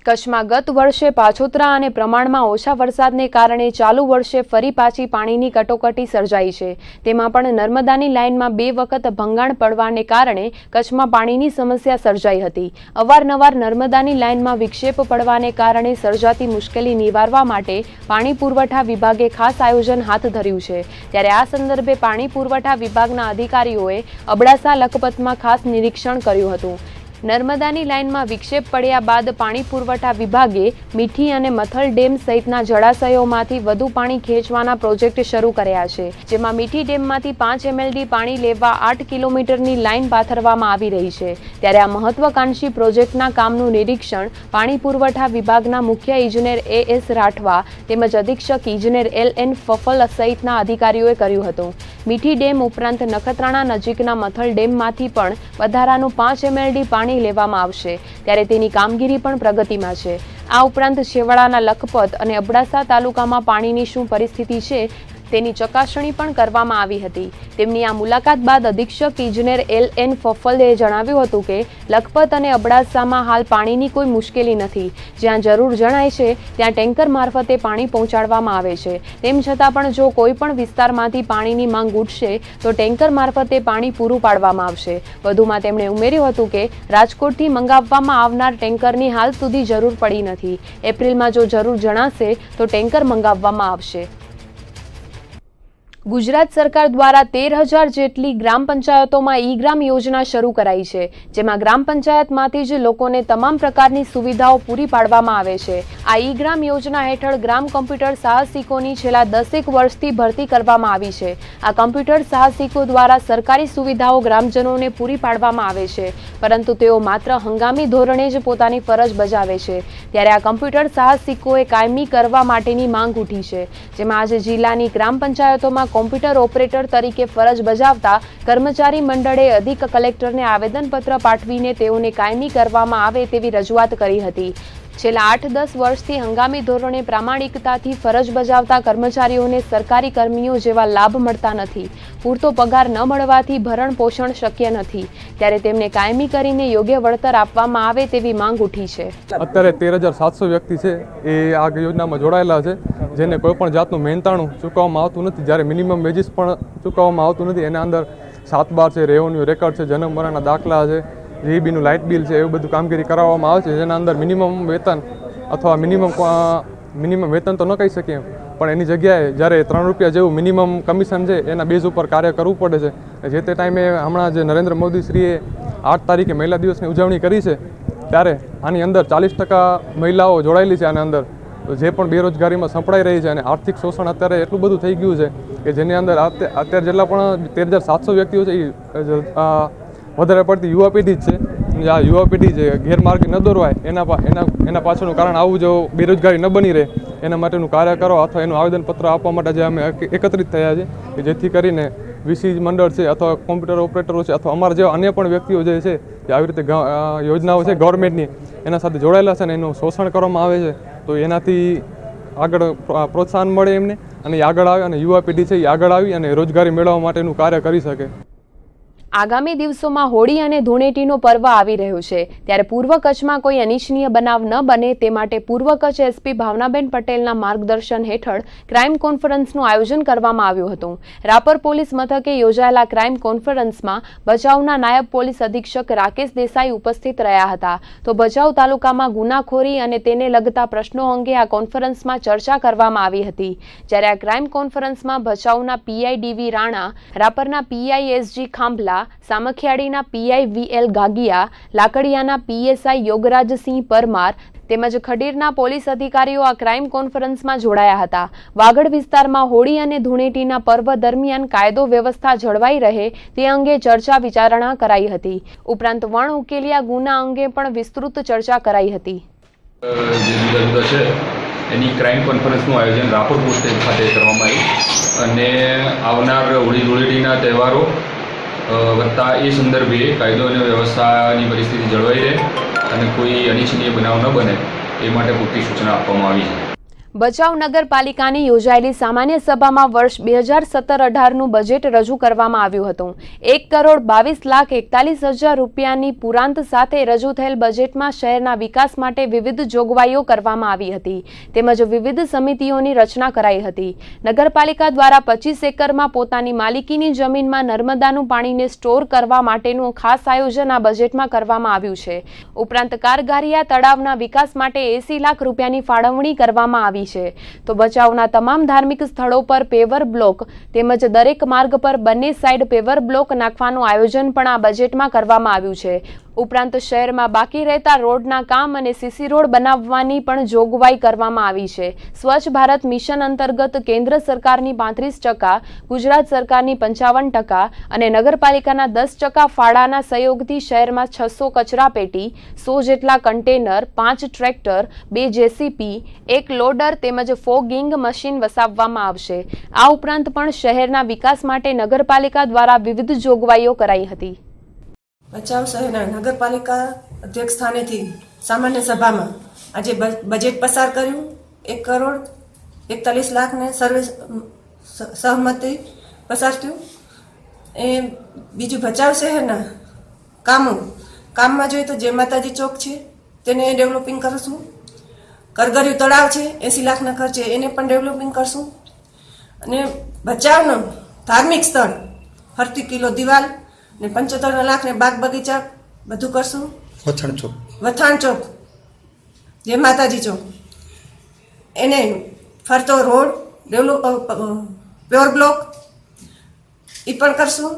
કચ્છમાં ગત વર્ષે પાછોતરા અને પ્રમાણમાં ઓછા વરસાદને કારણે ચાલુ વર્ષે ફરી પાછી પાણીની કટોકટી સર્જાઈ છે. તેમાં પણ નર્મદાની લાઇનમાં 2 વખત ભંગાણ પડવાને કારણે કચ્છમાં પાણીની સમસ્યા સર્જાઈ હતી. અવારનવાર નર્મદાની લાઇનમાં વિક્ષેપ પડવાને કારણે સર્જાતી મુશ્કેલી નિવારવા માટે પાણી પુરવઠા વિભાગે ખાસ આયોજન હાથ ધર્યું છે. ત્યારે આ સંદર્ભે પાણી પુરવઠા વિભાગના અધિકારીઓએ અબડાસા લખપતમાં ખાસ નિરીક્ષણ કર્યું હતું. નર્મદાની લાઇનમાં વિક્ષેપ પડ્યા બાદ પાણી પુરવઠા વિભાગે મીઠી અને મથલ ડેમ સહિતના જળાશયોમાંથી વધુ પાણી ખેંચવાના પ્રોજેક્ટ શરૂ કર્યા છે, જેમાં મીઠી ડેમમાંથી 5 MLD પાણી લેવા 8 કિલોમીટરની લાઇન પાથરવામાં આવી રહી છે. ત્યારે આ મહત્વાકાંક્ષી પ્રોજેક્ટના કામનું નિરીક્ષણ પાણી પુરવઠા વિભાગના મુખ્ય ઇજનેર AS રાઠવા તેમજ અધિક્ષક ઇજનેર LN ફફલ સહિતના અધિકારીઓએ કર્યું હતું. મીઠી ડેમ ઉપરાંત નખત્રાણા નજીકના મથલ ડેમમાંથી પણ વધારાનું 5 MLD પાણી લેવામાં આવશે, ત્યારે તેની કામગીરી પણ પ્રગતિમાં છે. આ ઉપરાંત છેવાડાના લખપત અને અબડાસા તાલુકામાં પાણીની શું પરિસ્થિતિ છે તેની ચકાસણી પણ કરવામાં આવી હતી. તેમની આ મુલાકાત બાદ અધિક્ષક ઇજનેર LN ફફલે જણાવ્યું હતું કે લખપત અને અબડાસામાં હાલ પાણીની કોઈ મુશ્કેલી નથી. જ્યાં જરૂર જણાય છે ત્યાં ટેન્કર મારફતે પાણી પહોંચાડવામાં આવે છે. તેમ છતાં પણ જો કોઈ પણ વિસ્તારમાંથી પાણીની માંગ ઉઠશે તો ટેન્કર મારફતે પાણી પૂરું પાડવામાં આવશે. વધુમાં તેમણે ઉમેર્યું હતું કે રાજકોટથી મંગાવવામાં આવનાર ટેન્કરની હાલ સુધી જરૂર પડી નથી. એપ્રિલમાં જો જરૂર જણાશે તો ટેન્કર મંગાવવામાં આવશે. ગુજરાત સરકાર દ્વારા 13,000 જેટલી ગ્રામ પંચાયતોમાં ઈ-ગ્રામ યોજના શરૂ કરાઈ છે, જેમાં ગ્રામ પંચાયતમાંથી જ લોકોને તમામ પ્રકારની સુવિધાઓ પૂરી પાડવામાં આવે છે. આ ઈ-ગ્રામ યોજના હેઠળ ગ્રામ કમ્પ્યુટર સાહસિકોની છેલ્લા 10 વર્ષથી ભરતી કરવામાં આવી છે. આ કમ્પ્યુટર સાહસિકો દ્વારા સરકારી સુવિધાઓ ગ્રામજનોને પૂરી પાડવામાં આવે છે, પરંતુ તેઓ માત્ર હંગામી ધોરણે જ પોતાની ફરજ બજાવે છે. ત્યારે આ કમ્પ્યુટર સાહસિકોએ કાયમી કરવા માટેની માંગ ઉઠી છે, જેમાં આજે જિલ્લાની ગ્રામ પંચાયતોમાં કોમ્પ્યુટર ઓપરેટર તરીકે ફરજ બજાવતા કર્મચારી મંડળે અધિક કલેક્ટરને આવેદનપત્ર પાઠવીને તેઓને કાયમી કરવામાં આવે તેવી રજૂઆત કરી હતી. છેલ્લા 8-10 વર્ષથી હંગામી ધોરણે પ્રામાણિકતાથી ફરજ બજાવતા કર્મચારીઓને સરકારી કર્મીઓ જેવા લાભ મળતા નથી. પૂરતો પગાર ન મળવાથી ભરણ પોષણ શક્ય નથી. ત્યારે તેમને કાયમી કરીને યોગ્ય વળતર આપવામાં આવે તેવી માંગ ઉઠી છે. અત્યારે 13,700 વ્યક્તિ છે એ આ યોજનામાં જોડાયેલા છે જેને કોઈ પણ જાતનું મહેનતાણું ચૂકવવામાં આવતું નથી, જ્યારે મિનિમમ વેજીસ પણ ચૂકવવામાં આવતું નથી. એના અંદર 7/12 છે, રેવન્યુ રેકર્ડ છે, જન્મ મરણના દાખલા છે, જીબીનું લાઇટ બિલ છે, એવું બધું કામગીરી કરાવવામાં આવે છે, જેના અંદર મિનિમમ વેતન અથવા મિનિમમ વેતન તો ન કહી શકીએ, પણ એની જગ્યાએ જ્યારે 3 રૂપિયા જેવું મિનિમમ કમિશન છે એના બેઝ ઉપર કાર્ય કરવું પડે છે. જે તે ટાઈમે હમણાં જે નરેન્દ્ર મોદી શ્રીએ 8 તારીખે મહિલા દિવસની ઉજવણી કરી છે, ત્યારે આની અંદર 40% મહિલાઓ જોડાયેલી છે. આની અંદર જે પણ બેરોજગારીમાં સંપડાઈ રહી છે અને આર્થિક શોષણ અત્યારે એટલું બધું થઈ ગયું છે કે જેની અંદર અત્યારે જેટલા પણ 13,700 વ્યક્તિઓ છે એ વધારે પડતી યુવા પેઢી જ છે. આ યુવા પેઢી છે ગેરમાર્ગે ન દોરવાય એના પાછળનું કારણ આવું જો બેરોજગારી ન બની રહે એના માટેનું કાર્ય કરો અથવા એનું આવેદનપત્ર આપવા માટે જે અમે એકત્રિત થયા છે કે જેથી કરીને વીસી મંડળ છે અથવા કોમ્પ્યુટર ઓપરેટરો છે અથવા અમારા જેવા અન્ય પણ વ્યક્તિઓ જે છે જે આવી રીતે યોજનાઓ છે ગવર્મેન્ટની એના સાથે જોડાયેલા છે ને એનું શોષણ કરવામાં આવે છે, તો એનાથી આગળ પ્રોત્સાહન મળે એમને અને એ આગળ આવે અને યુવા પેઢી છે એ આગળ આવી અને રોજગારી મેળવવા માટેનું કાર્ય કરી શકે. આગામી દિવસોમાં હોળી અને ધૂળેટીનો પર્વ આવી રહ્યો છે, ત્યારે પૂર્વ કચ્છમાં કોઈ અનિચ્છનીય બનાવ ન બને તે માટે પૂર્વ કચ્છ એસપી ભાવનાબેન પટેલના માર્ગદર્શન હેઠળ ક્રાઇમ કોન્ફરન્સનું આયોજન કરવામાં આવ્યું હતું. રાપર પોલીસ મથકે યોજાયેલા ક્રાઇમ કોન્ફરન્સમાં ભચાઉના નાયબ પોલીસ અધિક્ષક રાકેશ દેસાઈ ઉપસ્થિત રહ્યા હતા. તો ભચાઉ તાલુકામાં ગુનાખોરી અને તેને લગતા પ્રશ્નો અંગે આ કોન્ફરન્સમાં ચર્ચા કરવામાં આવી હતી. જ્યારે આ ક્રાઇમ કોન્ફરન્સમાં ભચાઉના પીઆઈ ડીવી રાણા, રાપરના પીઆઈ એસજી ખાંભલા, સામખિયાળીના પીઆઈ વીએલ ગાગિયા, લાકડિયાના પીએસઆઈ યોગરાજસિંહ પરમાર તેમજ ખડીરના પોલીસ અધિકારીઓ આ ક્રાઇમ કોન્ફરન્સમાં જોડાયા હતા. વાગડ વિસ્તારમાં હોળી અને ધૂળેટીના પર્વ દરમિયાન કાયદો વ્યવસ્થા જળવાઈ રહે તે અંગે ચર્ચા વિચારણા કરાઈ હતી. ઉપરાંત વણ ઉકેલિયા ગુના અંગે પણ વિસ્તૃત ચર્ચા કરાઈ હતી. જે જુદા છે એની ક્રાઇમ કોન્ફરન્સનું આયોજન રાપર પોસ્ટ ખાતે કરવામાં આવ્યું અને આવનાર હોળી ધૂળેટીના તહેવારો વત્તા એ સંદર્ભે કાયદો અને વ્યવસ્થાની પરિસ્થિતિ જળવાઈ રહે અને કોઈ અનિચ્છનીય બનાવ ન બને એ માટે પૂરતી સૂચના આપવામાં આવી છે. ભચાઉ નગરપાલિકાની યોજાયેલી સામાન્ય સભામાં વર્ષ 2017-18નું બજેટ રજૂ કરવામાં આવ્યું હતું. 1,22,41,000 રૂપિયાની પુરાંત સાથે રજૂ થયેલ બજેટમાં શહેરના વિકાસ માટે વિવિધ જોગવાઈઓ કરવામાં આવી હતી તેમજ વિવિધ સમિતિઓની રચના કરાઈ હતી. નગરપાલિકા દ્વારા 25 એકરમાં પોતાની માલિકીની જમીનમાં નર્મદાનું પાણીને સ્ટોર કરવા માટેનું ખાસ આયોજન આ બજેટમાં કરવામાં આવ્યું છે. ઉપરાંત કારગારિયા તળાવના વિકાસ માટે 80 લાખ રૂપિયાની ફાળવણી કરવામાં આવી છે. તો ભચાઉના તમામ ધાર્મિક સ્થળો પર પેવર બ્લોક તેમજ દરેક માર્ગ પર બંને સાઈડ પેવર બ્લોક નાખવાનું આયોજન પણ આ બજેટમાં કરવામાં આવ્યું છે. ઉપરાંત શહેરમાં બાકી રહેતા રોડના કામ અને સીસી રોડ બનાવવાની પણ જોગવાઈ કરવામાં આવી છે. સ્વચ્છ ભારત મિશન અંતર્ગત કેન્દ્ર સરકારની 35%, ગુજરાત સરકારની 55% અને નગરપાલિકાના 10% ફાળાના સહયોગથી શહેરમાં 600 કચરા પેટી, 100 જેટલા કન્ટેનર, 5 ટ્રેક્ટર, 2 જેસીપી, 1 લોડર તેમજ ફોગિંગ મશીન વસાવવામાં આવશે. આ ઉપરાંત પણ શહેરના વિકાસ માટે નગરપાલિકા દ્વારા વિવિધ જોગવાઈઓ કરાઈ હતી. ભચાઉ શહેરના નગરપાલિકા અધ્યક્ષ સ્થાનેથી સામાન્ય સભામાં આજે બજેટ પસાર કર્યું. 1,41,00,000 સર્વે સહમતિ પસાર થયું. એ બીજું ભચાઉ શહેરના કામમાં જોઈએ તો જય માતાજી ચોક છે તેને ડેવલપિંગ કરશું. કરગરિયું તળાવ છે 80 લાખના ખર્ચે એને પણ ડેવલપિંગ કરશું. અને ભચાઉનું ધાર્મિક સ્થળ ફરતી કિલ્લો દિવાલ ને 75 લાખને બાગ બગીચા બધું કરશું. વથાણ ચોક જય માતાજી ચોક એને ફરતો રોડ પ્યોર બ્લોક એ પણ કરશું.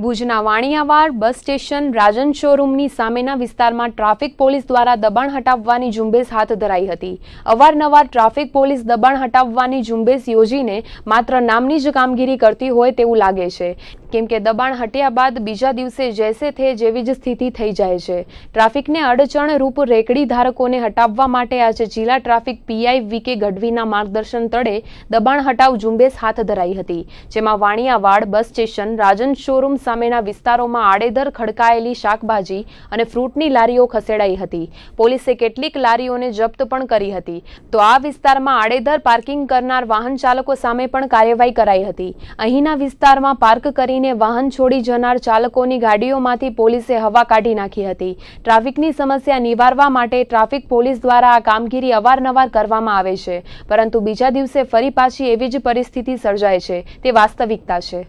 ભુજના વાણિયાવાડ બસ સ્ટેશન રાજન શોરૂમની સામેના વિસ્તારમાં ટ્રાફિક પોલીસ દ્વારા દબાણ હટાવવાની ઝુંબેશ હાથ ધરાઈ હતી. અવારનવાર ટ્રાફિક પોલીસ દબાણ હટાવવાની ઝુંબેશ યોજીને માત્ર નામની જ કામગીરી કરતી હોય તેવું લાગે છે, કેમ કે દબાણ હટ્યા બાદ બીજા દિવસે જૈસે થે જેવી જ સ્થિતિ થઈ જાય છે. ટ્રાફિકને અડચણ રૂપ રેકડી ધારકોને હટાવવા માટે આજે જિલ્લા ટ્રાફિક પીઆઈ વીકે ગઢવીના માર્ગદર્શન તળે દબાણ હટાવ ઝુંબેશ હાથ ધરાઈ હતી, જેમાં વાણિયાવાડ બસ સ્ટેશન રાજન શોરૂમ સામેના વિસ્તારોમાં આડેધર ખડકાયેલી શાકભાજી અને ફ્રૂટની લારીઓ ખસેડાઈ હતી. પોલીસે કેટલીક લારીઓને જપ્ત પણ કરી હતી. તો આ વિસ્તારમાં આડેધર પાર્કિંગ કરનાર વાહન ચાલકો સામે પણ કાર્યવાહી કરાઈ હતી. અહીંના વિસ્તારમાં પાર્ક કરી લઈને વાહન છોડી જનાર ચાલકોની ગાડીઓમાંથી પોલીસે હવા કાઢી નાખી હતી. ટ્રાફિકની સમસ્યા નિવારવા માટે ટ્રાફિક પોલીસ દ્વારા આ કામગીરી અવારનવાર કરવામાં આવે છે, પરંતુ બીજા દિવસે ફરી પાછી એવી જ પરિસ્થિતિ સર્જાય છે તે વાસ્તવિકતા છે.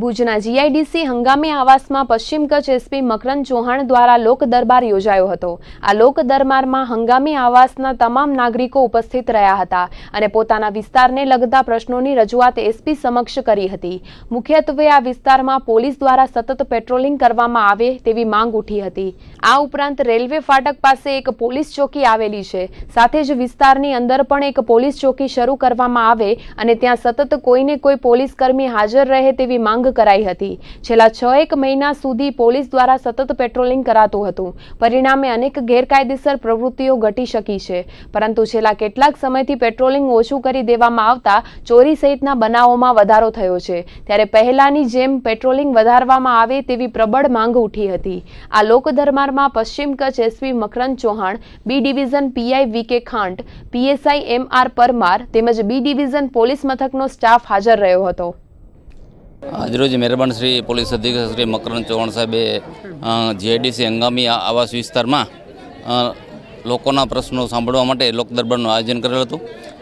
ભુજના જીઆઈડીસી હંગામી આવાસમાં પશ્ચિમ કચ્છ એસપી મકરંદ ચૌહાણ દ્વારા લોક દરબાર યોજાયો હતો. આ લોક દરબારમાં હંગામી આવાસના તમામ નાગરિકો ઉપસ્થિત રહ્યા હતા અને પોતાના વિસ્તારને લગતા પ્રશ્નોની રજૂઆત એસપી સમક્ષ કરી હતી. મુખ્યત્વે આ વિસ્તારમાં પોલીસ દ્વારા સતત પેટ્રોલિંગ કરવામાં આવે તેવી માંગ ઉઠી હતી. આ ઉપરાંત રેલવે ફાટક પાસે એક પોલીસ ચોકી આવેલી છે, સાથે જ વિસ્તારની અંદર પણ એક પોલીસ ચોકી શરૂ કરવામાં આવે અને ત્યાં સતત કોઈને કોઈ પોલીસ કર્મી હાજર રહે તેવી માંગ કરાઈ હતી. છેલ્લા 6-1 મહિના સુધી પોલીસ દ્વારા સતત પેટ્રોલિંગ કરાતું હતું. પરિણામે અનેક ગેરકાયદેસર પ્રવૃત્તિઓ ઘટી શકી છે, પરંતુ છેલ્લા કેટલાક સમયથી પેટ્રોલિંગ ઓછું કરી દેવામાં આવતા ચોરી સહિતના બનાવોમાં વધારો થયો છે. ત્યારે પહેલાની જેમ પેટ્રોલિંગ વધારવામાં આવે તેવી પ્રબળ માંગ ઉઠી હતી. આ લોક દરબારમાં પશ્ચિમ Kutch SP Makrand Chauhan, B division PI VK Khant, PSI MR Parmar તેમજ બી ડિવિઝન પોલીસ મથકનો સ્ટાફ હાજર રહ્યો હતો. આજરોજ મહેરબાન શ્રી પોલીસ અધિક્ષક શ્રી મકરંદ ચૌહાણ સાહેબે જીઆઈડીસી હંગામી આવાસ વિસ્તારમાં લોકોના પ્રશ્નો સાંભળવા માટે લોક દરબારનું આયોજન કરેલું હતું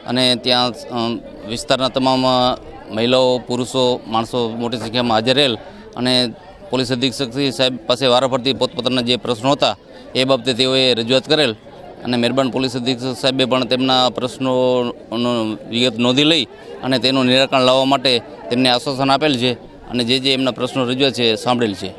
અને ત્યાં વિસ્તારના તમામ મહિલાઓ, પુરુષો, માણસો મોટી સંખ્યામાં હાજર રહેલ અને પોલીસ અધિક્ષક શ્રી સાહેબ પાસે વારાફરતી પોતપોતાના જે પ્રશ્નો હતા એ બાબતે તેઓએ રજૂઆત કરેલ અને મહેરબાન પોલીસ અધિક્ષક સાહેબે પણ તેમના પ્રશ્નોનો વિગત નોંધી લઈ અને તેનું નિરાકરણ લાવવા માટે તેમને આશ્વાસન આપેલ છે અને જે એમના પ્રશ્નો રજૂઆત છે સાંભળેલ છે.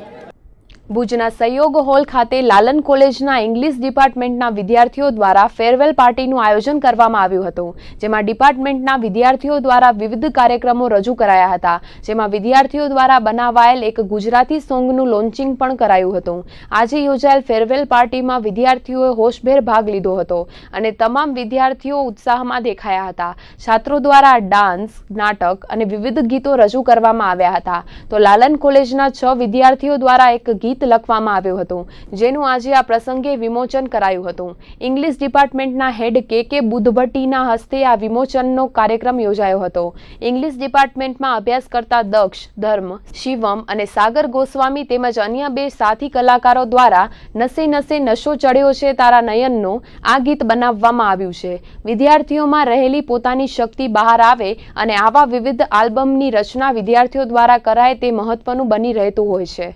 ભુજના સહયોગ હોલ ખાતે લાલન કોલેજના ઇંગ્લિશ ડિપાર્ટમેન્ટના વિદ્યાર્થીઓ દ્વારા ફેરવેલ પાર્ટીનું આયોજન કરવામાં આવ્યું હતું, જેમાં ડિપાર્ટમેન્ટના વિદ્યાર્થીઓ દ્વારા વિવિધ કાર્યક્રમો રજૂ કરાયા હતા, જેમાં વિદ્યાર્થીઓ દ્વારા બનાવાયેલ એક ગુજરાતી સોંગનું લોન્ચિંગ પણ કરાયું હતું. આજે યોજાયેલ ફેરવેલ પાર્ટીમાં વિદ્યાર્થીઓએ હોશભેર ભાગ લીધો હતો અને તમામ વિદ્યાર્થીઓ ઉત્સાહમાં દેખાયા હતા. છાત્રો દ્વારા ડાન્સ, નાટક અને વિવિધ ગીતો રજૂ કરવામાં આવ્યા હતા. તો લાલન કોલેજના 6 વિદ્યાર્થીઓ દ્વારા એક ગીત લખવામાં આવ્યું હતું, જેનું આજે આ પ્રસંગે વિમોચન કરાયું હતું. ઇંગ્લિશ ડિપાર્ટમેન્ટના હેડ કે બુદ્ધભટ્ટીના હસ્તે આ વિમોચનનો કાર્યક્રમ યોજાયો હતો. ઇંગ્લિશ ડિપાર્ટમેન્ટમાં અભ્યાસ કરતા દક્ષ, ધર્મ, શિવમ અને સાગર ગોસ્વામી તેમજ અન્ય 2 સાથી કલાકારો દ્વારા નસે નસે નશો ચડ્યો છે તારા નયનનો આ ગીત બનાવવામાં આવ્યું છે. વિદ્યાર્થીઓમાં રહેલી પોતાની શક્તિ બહાર આવે અને આવા વિવિધ આલ્બમની રચના વિદ્યાર્થીઓ દ્વારા કરાય તે મહત્વનું બની રહેતું હોય છે.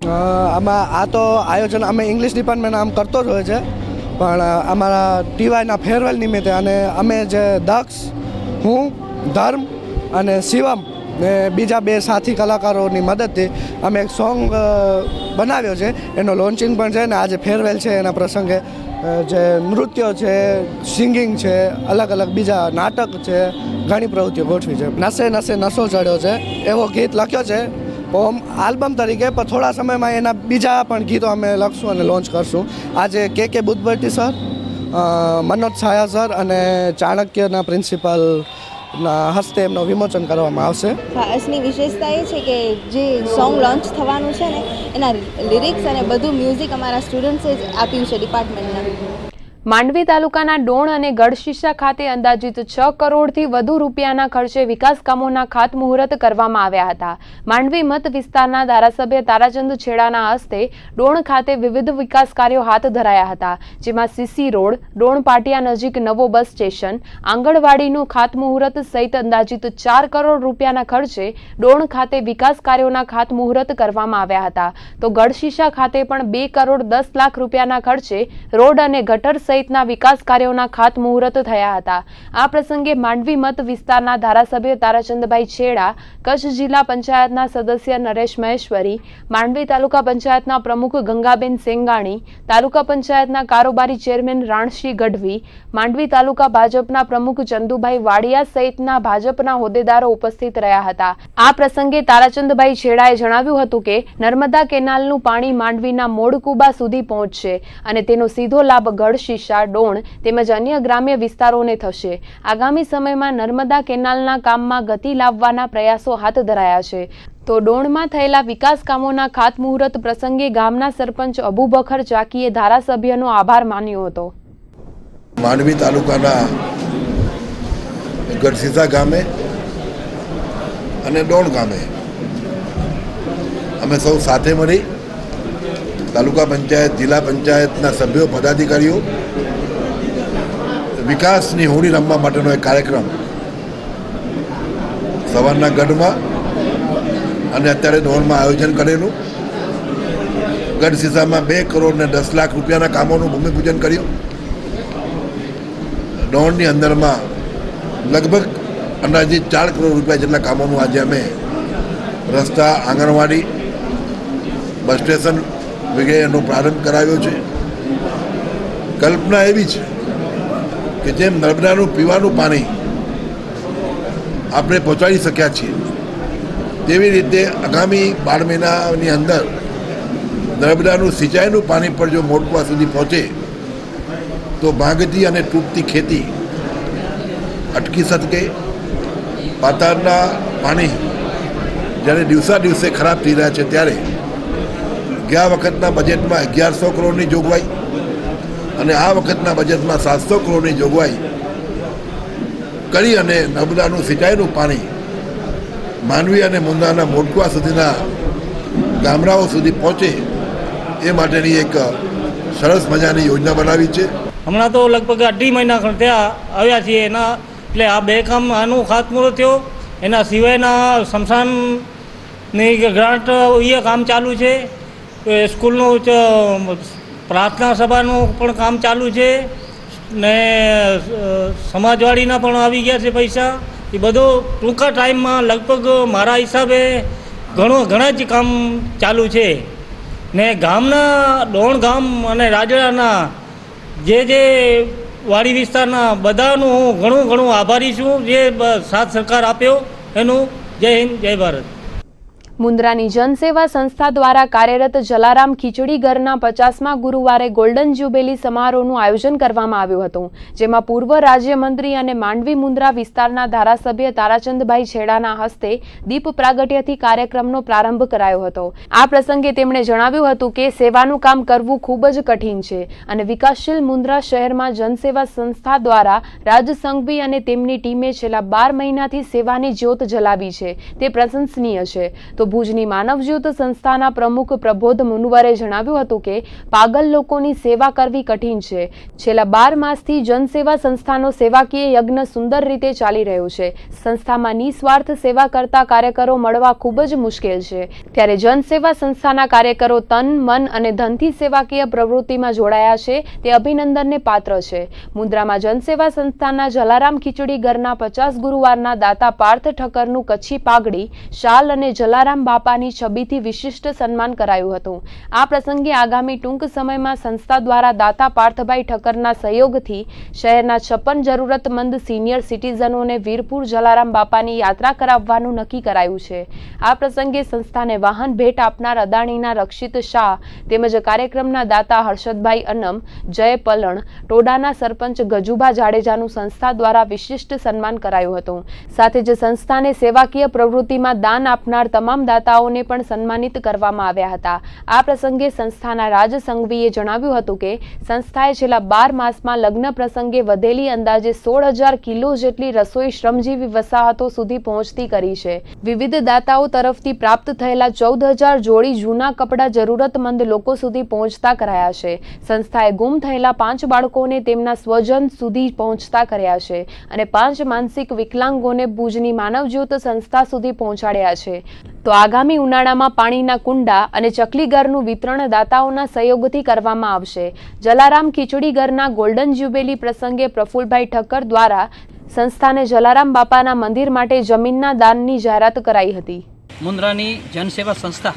આમાં આ તો આયોજન અમે ઇંગ્લિશ ડિપાર્ટમેન્ટ આમ કરતો જ હોય છે, પણ અમારા ટીવાયના ફેરવેલ નિમિત્તે અને અમે જે દક્ષ, હું, ધર્મ અને શિવમ ને બીજા 2 સાથી કલાકારોની મદદથી અમે એક સોંગ બનાવ્યો છે. એનો લોન્ચિંગ પણ છે ને આજે ફેરવેલ છે એના પ્રસંગે જે નૃત્યો છે, સિંગિંગ છે, અલગ અલગ બીજા નાટક છે, ઘણી પ્રવૃત્તિઓ ગોઠવી છે. નસે નસે નશો ચડ્યો છે એવો ગીત લખ્યો છે પોમ આલ્બમ તરીકે, પણ થોડા સમયમાં એના બીજા પણ ગીતો અમે લખશું અને લોન્ચ કરશું. આજે કે બુદ્ધભટ્ટી સર, મનોજ છાયા સર અને ચાણક્યના પ્રિન્સિપાલના હસ્તે એમનું વિમોચન કરવામાં આવશે. ખાસની વિશેષતા એ છે કે જે સોંગ લોન્ચ થવાનું છે ને એના લિરિક્સ અને બધું મ્યુઝિક અમારા સ્ટુડન્ટ્સે જ આપ્યું છે ડિપાર્ટમેન્ટના. માંડવી તાલુકાના ડોણ અને ગઢશીશા ખાતે અંદાજિત 6 કરોડથી વધુ રૂપિયાના ખર્ચે વિકાસ કામોના ખાતમુહૂર્ત કરવામાં આવ્યા હતા. માંડવી મત વિસ્તારના ધારાસભ્ય તારાચંદ છેડાના હસ્તે ડોણ ખાતે વિવિધ વિકાસ કાર્યો હાથ ધરાયા હતા, જેમાં સીસી રોડ, ડોણ પાટિયા નજીક નવો બસ સ્ટેશન, આંગણવાડીનું ખાતમુહૂર્ત સહિત અંદાજિત 4 કરોડ રૂપિયાના ખર્ચે ડોણ ખાતે વિકાસ કાર્યોના ખાતમુહૂર્ત કરવામાં આવ્યા હતા. તો ગઢશીશા ખાતે પણ 2 કરોડ 10 લાખ રૂપિયાના ખર્ચે રોડ અને ગટર સહિતના વિકાસ કાર્યોના ખાતમુહૂર્ત થયા હતા. આ પ્રસંગે માંડવી મત વિસ્તારના ધારાસભ્ય તારાચંદભાઈ છેડા, કચ્છ જિલ્લા પંચાયતના સદસ્ય નરેશ મહેશ્વરી, માંડવી તાલુકા પંચાયતના પ્રમુખ ગંગાબેન સેંગાણી, તાલુકા પંચાયતના કારોબારી ચેરમેન રાણશી ગઢવી, માંડવી તાલુકા ભાજપના પ્રમુખ ચંદુભાઈ વાડિયા સહિતના ભાજપના હોદ્દેદારો ઉપસ્થિત રહ્યા હતા. આ પ્રસંગે તારાચંદભાઈ છેડાએ જણાવ્યું હતું કે નર્મદા કેનાલનું પાણી માંડવીના મોડકુબા સુધી પહોંચશે અને તેનો સીધો લાભ ગઢશીશા, ડોણ તેમજ અન્ય ગ્રામ્ય વિસ્તારોને થશે. આગામી સમયમાં નર્મદા કેનાલના કામમાં ગતિ લાવવાના પ્રયાસો હાથ ધરાયા છે. તો ડોણમાં થયેલા વિકાસ કામોના ખાતમુહૂર્ત પ્રસંગે ગામના સરપંચ અબુબકર ચાકીએ ધારાસભ્યનો આભાર માન્યો હતો. માંડવી તાલુકાના ગઢશીશા ગામે અને ડોણ ગામે અમે સૌ સાથે મળી તાલુકા પંચાયત જિલ્લા પંચાયતના સભ્યો પદાધિકારીઓ વિકાસની હોળી રમવા માટેનો એક કાર્યક્રમ સવારના ગઢમાં અને અત્યારે દોડમાં આયોજન કરેલું. ગઢ સીસામાં 2 કરોડ ને 10 લાખ રૂપિયાના કામોનું ભૂમિપૂજન કર્યું. દોડની અંદરમાં લગભગ અંદાજિત 4 કરોડ રૂપિયા જેટલા કામોનું આજે અમે રસ્તા, આંગણવાડી, બસ સ્ટેશન વગેરેનો પ્રારંભ કરાવ્યો છે. કલ્પના એવી છે કે જેમ નર્મદાનું પીવાનું પાણી આપણે પહોંચાડી શક્યા છીએ તેવી રીતે આગામી 12 મહિનાની અંદર નર્મદાનું સિંચાઈનું પાણી પર જો મોટવા સુધી પહોંચે તો ભાંગતી અને તૂટતી ખેતી અટકી શકે. પાતાળના પાણી જ્યારે દિવસે ખરાબ થઈ રહ્યા છે ત્યારે ગયા વખતના બજેટમાં 1100 કરોડની જોગવાઈ અને આ વખતના બજેટમાં 700 કરોડની જોગવાઈ કરી અને નર્મદાનું સિંચાઈનું પાણી માંડવી અને મુન્દ્રાના મોટવા સુધીના ગામડાઓ સુધી પહોંચે એ માટેની એક સરસ મજાની યોજના બનાવી છે. હમણાં તો લગભગ 2.5 મહિના થયા આવ્યા છીએ એના, એટલે આ 2 કામ આનું ખાતમુહૂર્ત થયો. એના સિવાયના સ્મશાનની ગ્રાન્ટ એ કામ ચાલુ છે. સ્કૂલનું પ્રાર્થના સભાનું પણ કામ ચાલુ છે ને સમાજવાડીના પણ આવી ગયા છે પૈસા. એ બધું ટૂંકા ટાઈમમાં લગભગ મારા હિસાબે ઘણા જ કામ ચાલુ છે. ને ગામના દોણ ગામ અને રાજડાના જે વાડી વિસ્તારના બધાનું હું ઘણું આભારી છું જે સાથ સરકાર આપ્યો એનું. જય હિન્દ, જય ભારત. મુન્દ્રાની જનસેવા સંસ્થા દ્વારા કાર્યરત જલારામ ખીચડી ઘરના 50મા ગુરુવારે ગોલ્ડન જ્યુબિલી સમારોહનું આયોજન કરવામાં આવ્યું હતું, જેમાં પૂર્વ રાજ્યમંત્રી અને માંડવી મુન્દ્રા વિસ્તારના ધારાસભ્ય તારાચંદભાઈ છેડાના હસ્તે દીપ પ્રાગટ્યથી કાર્યક્રમનો પ્રારંભ કરાયો હતો. આ પ્રસંગે તેમણે જણાવ્યું હતું કે સેવાનું કામ કરવું ખૂબ જ કઠિન છે અને વિકાસશીલ મુન્દ્રા શહેરમાં જનસેવા સંસ્થા દ્વારા રાજ સંઘવી અને તેમની ટીમે છેલ્લા 12 મહિનાથી સેવાની જ્યોત જલાવી છે તે પ્રશંસનીય છે. તો ભુજની માનવજ્યોત સંસ્થાના પ્રમુખ પ્રબોધ મુનવરે જણાવ્યું હતું કે પાગલ લોકોની સેવા કરવી કઠિન છે. છેલ્લા 12 માસથી જનસેવા સંસ્થાનો સેવાકીય યજ્ઞ સુંદર રીતે ચાલી રહ્યો છે. સંસ્થામાં નિસ્વાર્થ સેવા કરતા કાર્યકરો મળવા ખૂબ જ મુશ્કેલ છે, ત્યારે જનસેવા સંસ્થાના કાર્યકરો તન, મન અને ધનથી સેવાકીય પ્રવૃત્તિમાં જોડાયા છે તે અભિનંદનને પાત્ર છે. મુન્દ્રામાં જનસેવા સંસ્થાના જલારામ ખીચડી ઘરના 50 ગુરુવારના દાતા પાર્થ ઠક્કરનું કચ્છી પાઘડી, શાલ અને જલારામ બાપાની છબીથી વિશિષ્ટ સન્માન કરાયું હતું. આ પ્રસંગે આગામી ટૂંક સમયમાં સંસ્થા દ્વારા દાતા પાર્થભાઈ ઠક્કરના સહયોગથી શહેરના 56 જરૂરતમંદ સિનિયર સિટીઝનોને વીરપુર જલારામ બાપાની યાત્રા કરાવવાનું નક્કી કરાયું છે. આ પ્રસંગે સંસ્થાને વાહન ભેટ આપનાર અદાણીના રક્ષિત શાહ તેમજ કાર્યક્રમના દાતા હર્ષદભાઈ અનમ, જય પલણ, ટોડાના સરપંચ ગજુભા જાડેજાનું સંસ્થા દ્વારા વિશિષ્ટ સન્માન કરાયું હતું. સાથે જ સંસ્થાને સેવાકીય પ્રવૃત્તિમાં દાન આપનાર તમામ દાતાઓને પણ સન્માનિત કરવામાં આવ્યા હતા. આ પ્રસંગે સંસ્થાના રાજ સંઘવીએ જણાવ્યું હતું કે સંસ્થાએ છેલ્લા 12 માસમાં લગ્ન પ્રસંગે વધેલી અંદાજે 16,000 કિલો જેટલી રસોઈ શ્રમજીવી વસાહતો સુધી પહોંચતી કરી છે. વિવિધ દાતાઓ તરફથી પ્રાપ્ત થયેલા 14,000 જોડી જૂના કપડાં જરૂરતમંદ લોકો સુધી પહોંચતા કરાયા છે. સંસ્થાએ ગુમ થયેલા 5 બાળકોને તેમના સ્વજન સુધી પહોંચતા કર્યા છે અને 5 માનસિક વિકલાંગોને ભુજની માનવજ્યોત સંસ્થા સુધી પહોંચાડ્યા છે. તો આગામી ઉનાળામાં પાણીના કુંડા અને ચકલીઘરનું વિતરણ દાતાઓના સહયોગથી કરવામાં આવશે. જલારામ ખીચડી ઘરના ગોલ્ડન જ્યુબિલી પ્રસંગે પ્રફુલભાઈ ઠક્કર દ્વારા સંસ્થાને જલારામ બાપાના મંદિર માટે જમીનના દાનની જાહેરાત કરાઈ હતી. મુન્દ્રાની જનસેવા સંસ્થા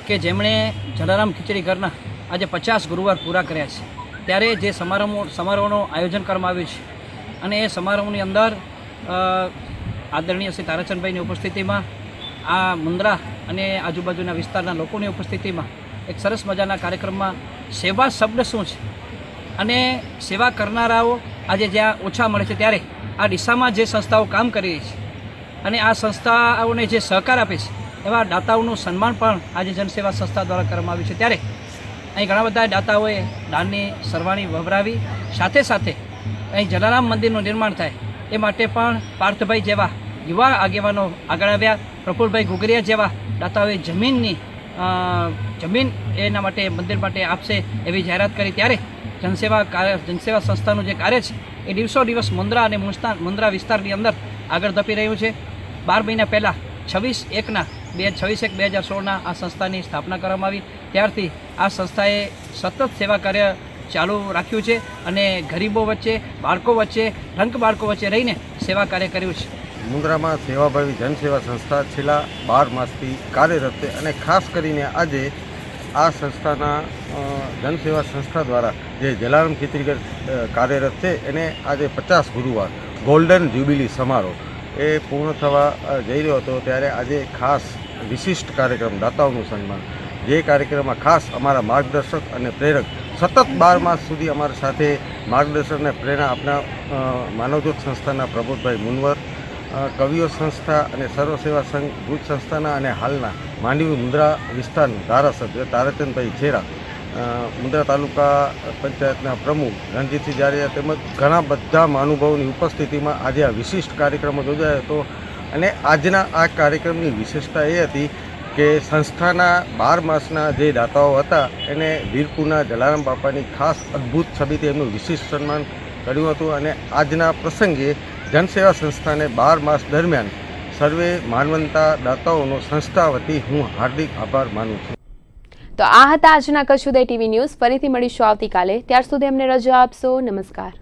કે જેમણે જલારામ ખીચડી ઘરના આજે 50 ગુરુવાર પૂરા કર્યા છે, ત્યારે જે સમારોહનું આયોજન કરવામાં આવ્યું છે અને એ સમારોહની અંદર આદરણીય શ્રી તારાચંદભાઈની ઉપસ્થિતિમાં આ મુન્દ્રા અને આજુબાજુના વિસ્તારના લોકોની ઉપસ્થિતિમાં એક સરસ મજાના કાર્યક્રમમાં સેવા શબ્દ શું છે અને સેવા કરનારાઓ આજે જ્યાં ઓછા મળે છે, ત્યારે આ દિશામાં જે સંસ્થાઓ કામ કરી રહી છે અને આ સંસ્થાઓને જે સહકાર આપે છે એવા દાતાઓનું સન્માન પણ આજે જનસેવા સંસ્થા દ્વારા કરવામાં આવ્યું છે. ત્યારે અહીં ઘણા બધા દાતાઓએ દાનની સરવાણી વવરાવી, સાથે સાથે અહીં જલારામ મંદિરનું નિર્માણ થાય એ માટે પણ પાર્થભાઈ જેવા યુવા આગેવાનો આગળ આવ્યા. પ્રફુલભાઈ ઘુગરિયા જેવા દાતાઓએ જમીનની જમીન એના માટે મંદિર માટે આપશે એવી જાહેરાત કરી, ત્યારે જનસેવા સંસ્થાનું જે કાર્ય છે એ દિવસો દિવસ મુન્દ્રા અને મુન્દ્રા વિસ્તારની અંદર આગળ ધપી રહ્યું છે. 12 મહિના પહેલાં 26/1/2016 આ સંસ્થાની સ્થાપના કરવામાં આવી. ત્યારથી આ સંસ્થાએ સતત સેવા કાર્ય ચાલુ રાખ્યું છે અને ગરીબો વચ્ચે, બાળકો વચ્ચે, રંક બાળકો વચ્ચે રહીને સેવા કાર્ય કર્યું છે. મુન્દ્રામાં સેવાભાવી જનસેવા સંસ્થા છેલ્લા 12 માસથી કાર્યરત છે અને ખાસ કરીને આજે આ સંસ્થાના જનસેવા સંસ્થા દ્વારા જે જલારામ ખીચડીઘર કાર્યરત છે એને આજે 50 ગુરુવાર ગોલ્ડન જ્યુબિલી સમારોહ એ પૂર્ણ થવા જઈ રહ્યો હતો, ત્યારે આજે ખાસ વિશિષ્ટ કાર્યક્રમ દાતાઓનું સન્માન, જે કાર્યક્રમમાં ખાસ અમારા માર્ગદર્શક અને પ્રેરક સતત 12 માસ સુધી અમારી સાથે માર્ગદર્શન અને પ્રેરણા આપનાર માનવજ્યોત સંસ્થાના પ્રબોધભાઈ મુનવર, કવિઓ સંસ્થા અને સર્વસેવા સંઘ ભુજ સંસ્થાના અને હાલના માંડવી મુન્દ્રા વિસ્તારના ધારાસભ્ય તારાચંદભાઈ છેરા, મુન્દ્રા તાલુકા પંચાયતના પ્રમુખ રણજીતસિંહ જાડેજા તેમજ ઘણા બધા મહાનુભાવોની ઉપસ્થિતિમાં આજે આ વિશિષ્ટ કાર્યક્રમ યોજાયો હતો. અને આજના આ કાર્યક્રમની વિશેષતા એ હતી કે સંસ્થાના 12 માસના જે દાતાઓ હતા એને વીરપુરના જલારામ બાપાની ખાસ અદ્ભુત છબીથી એમનું વિશિષ્ટ સન્માન કર્યું હતું. અને આજના પ્રસંગે જનસેવા સંસ્થાને 12 માસ દરમિયાન સર્વે માનવંતા દાતાઓનો સંસ્થા વતી હું હાર્દિક આભાર માનું છું. તો આ હતા આજના કચ્છ ઉદય ટીવી ન્યૂઝ. ફરીથી મળીશું આવતીકાલે. ત્યાર સુધી અમને રજા આપશો. નમસ્કાર.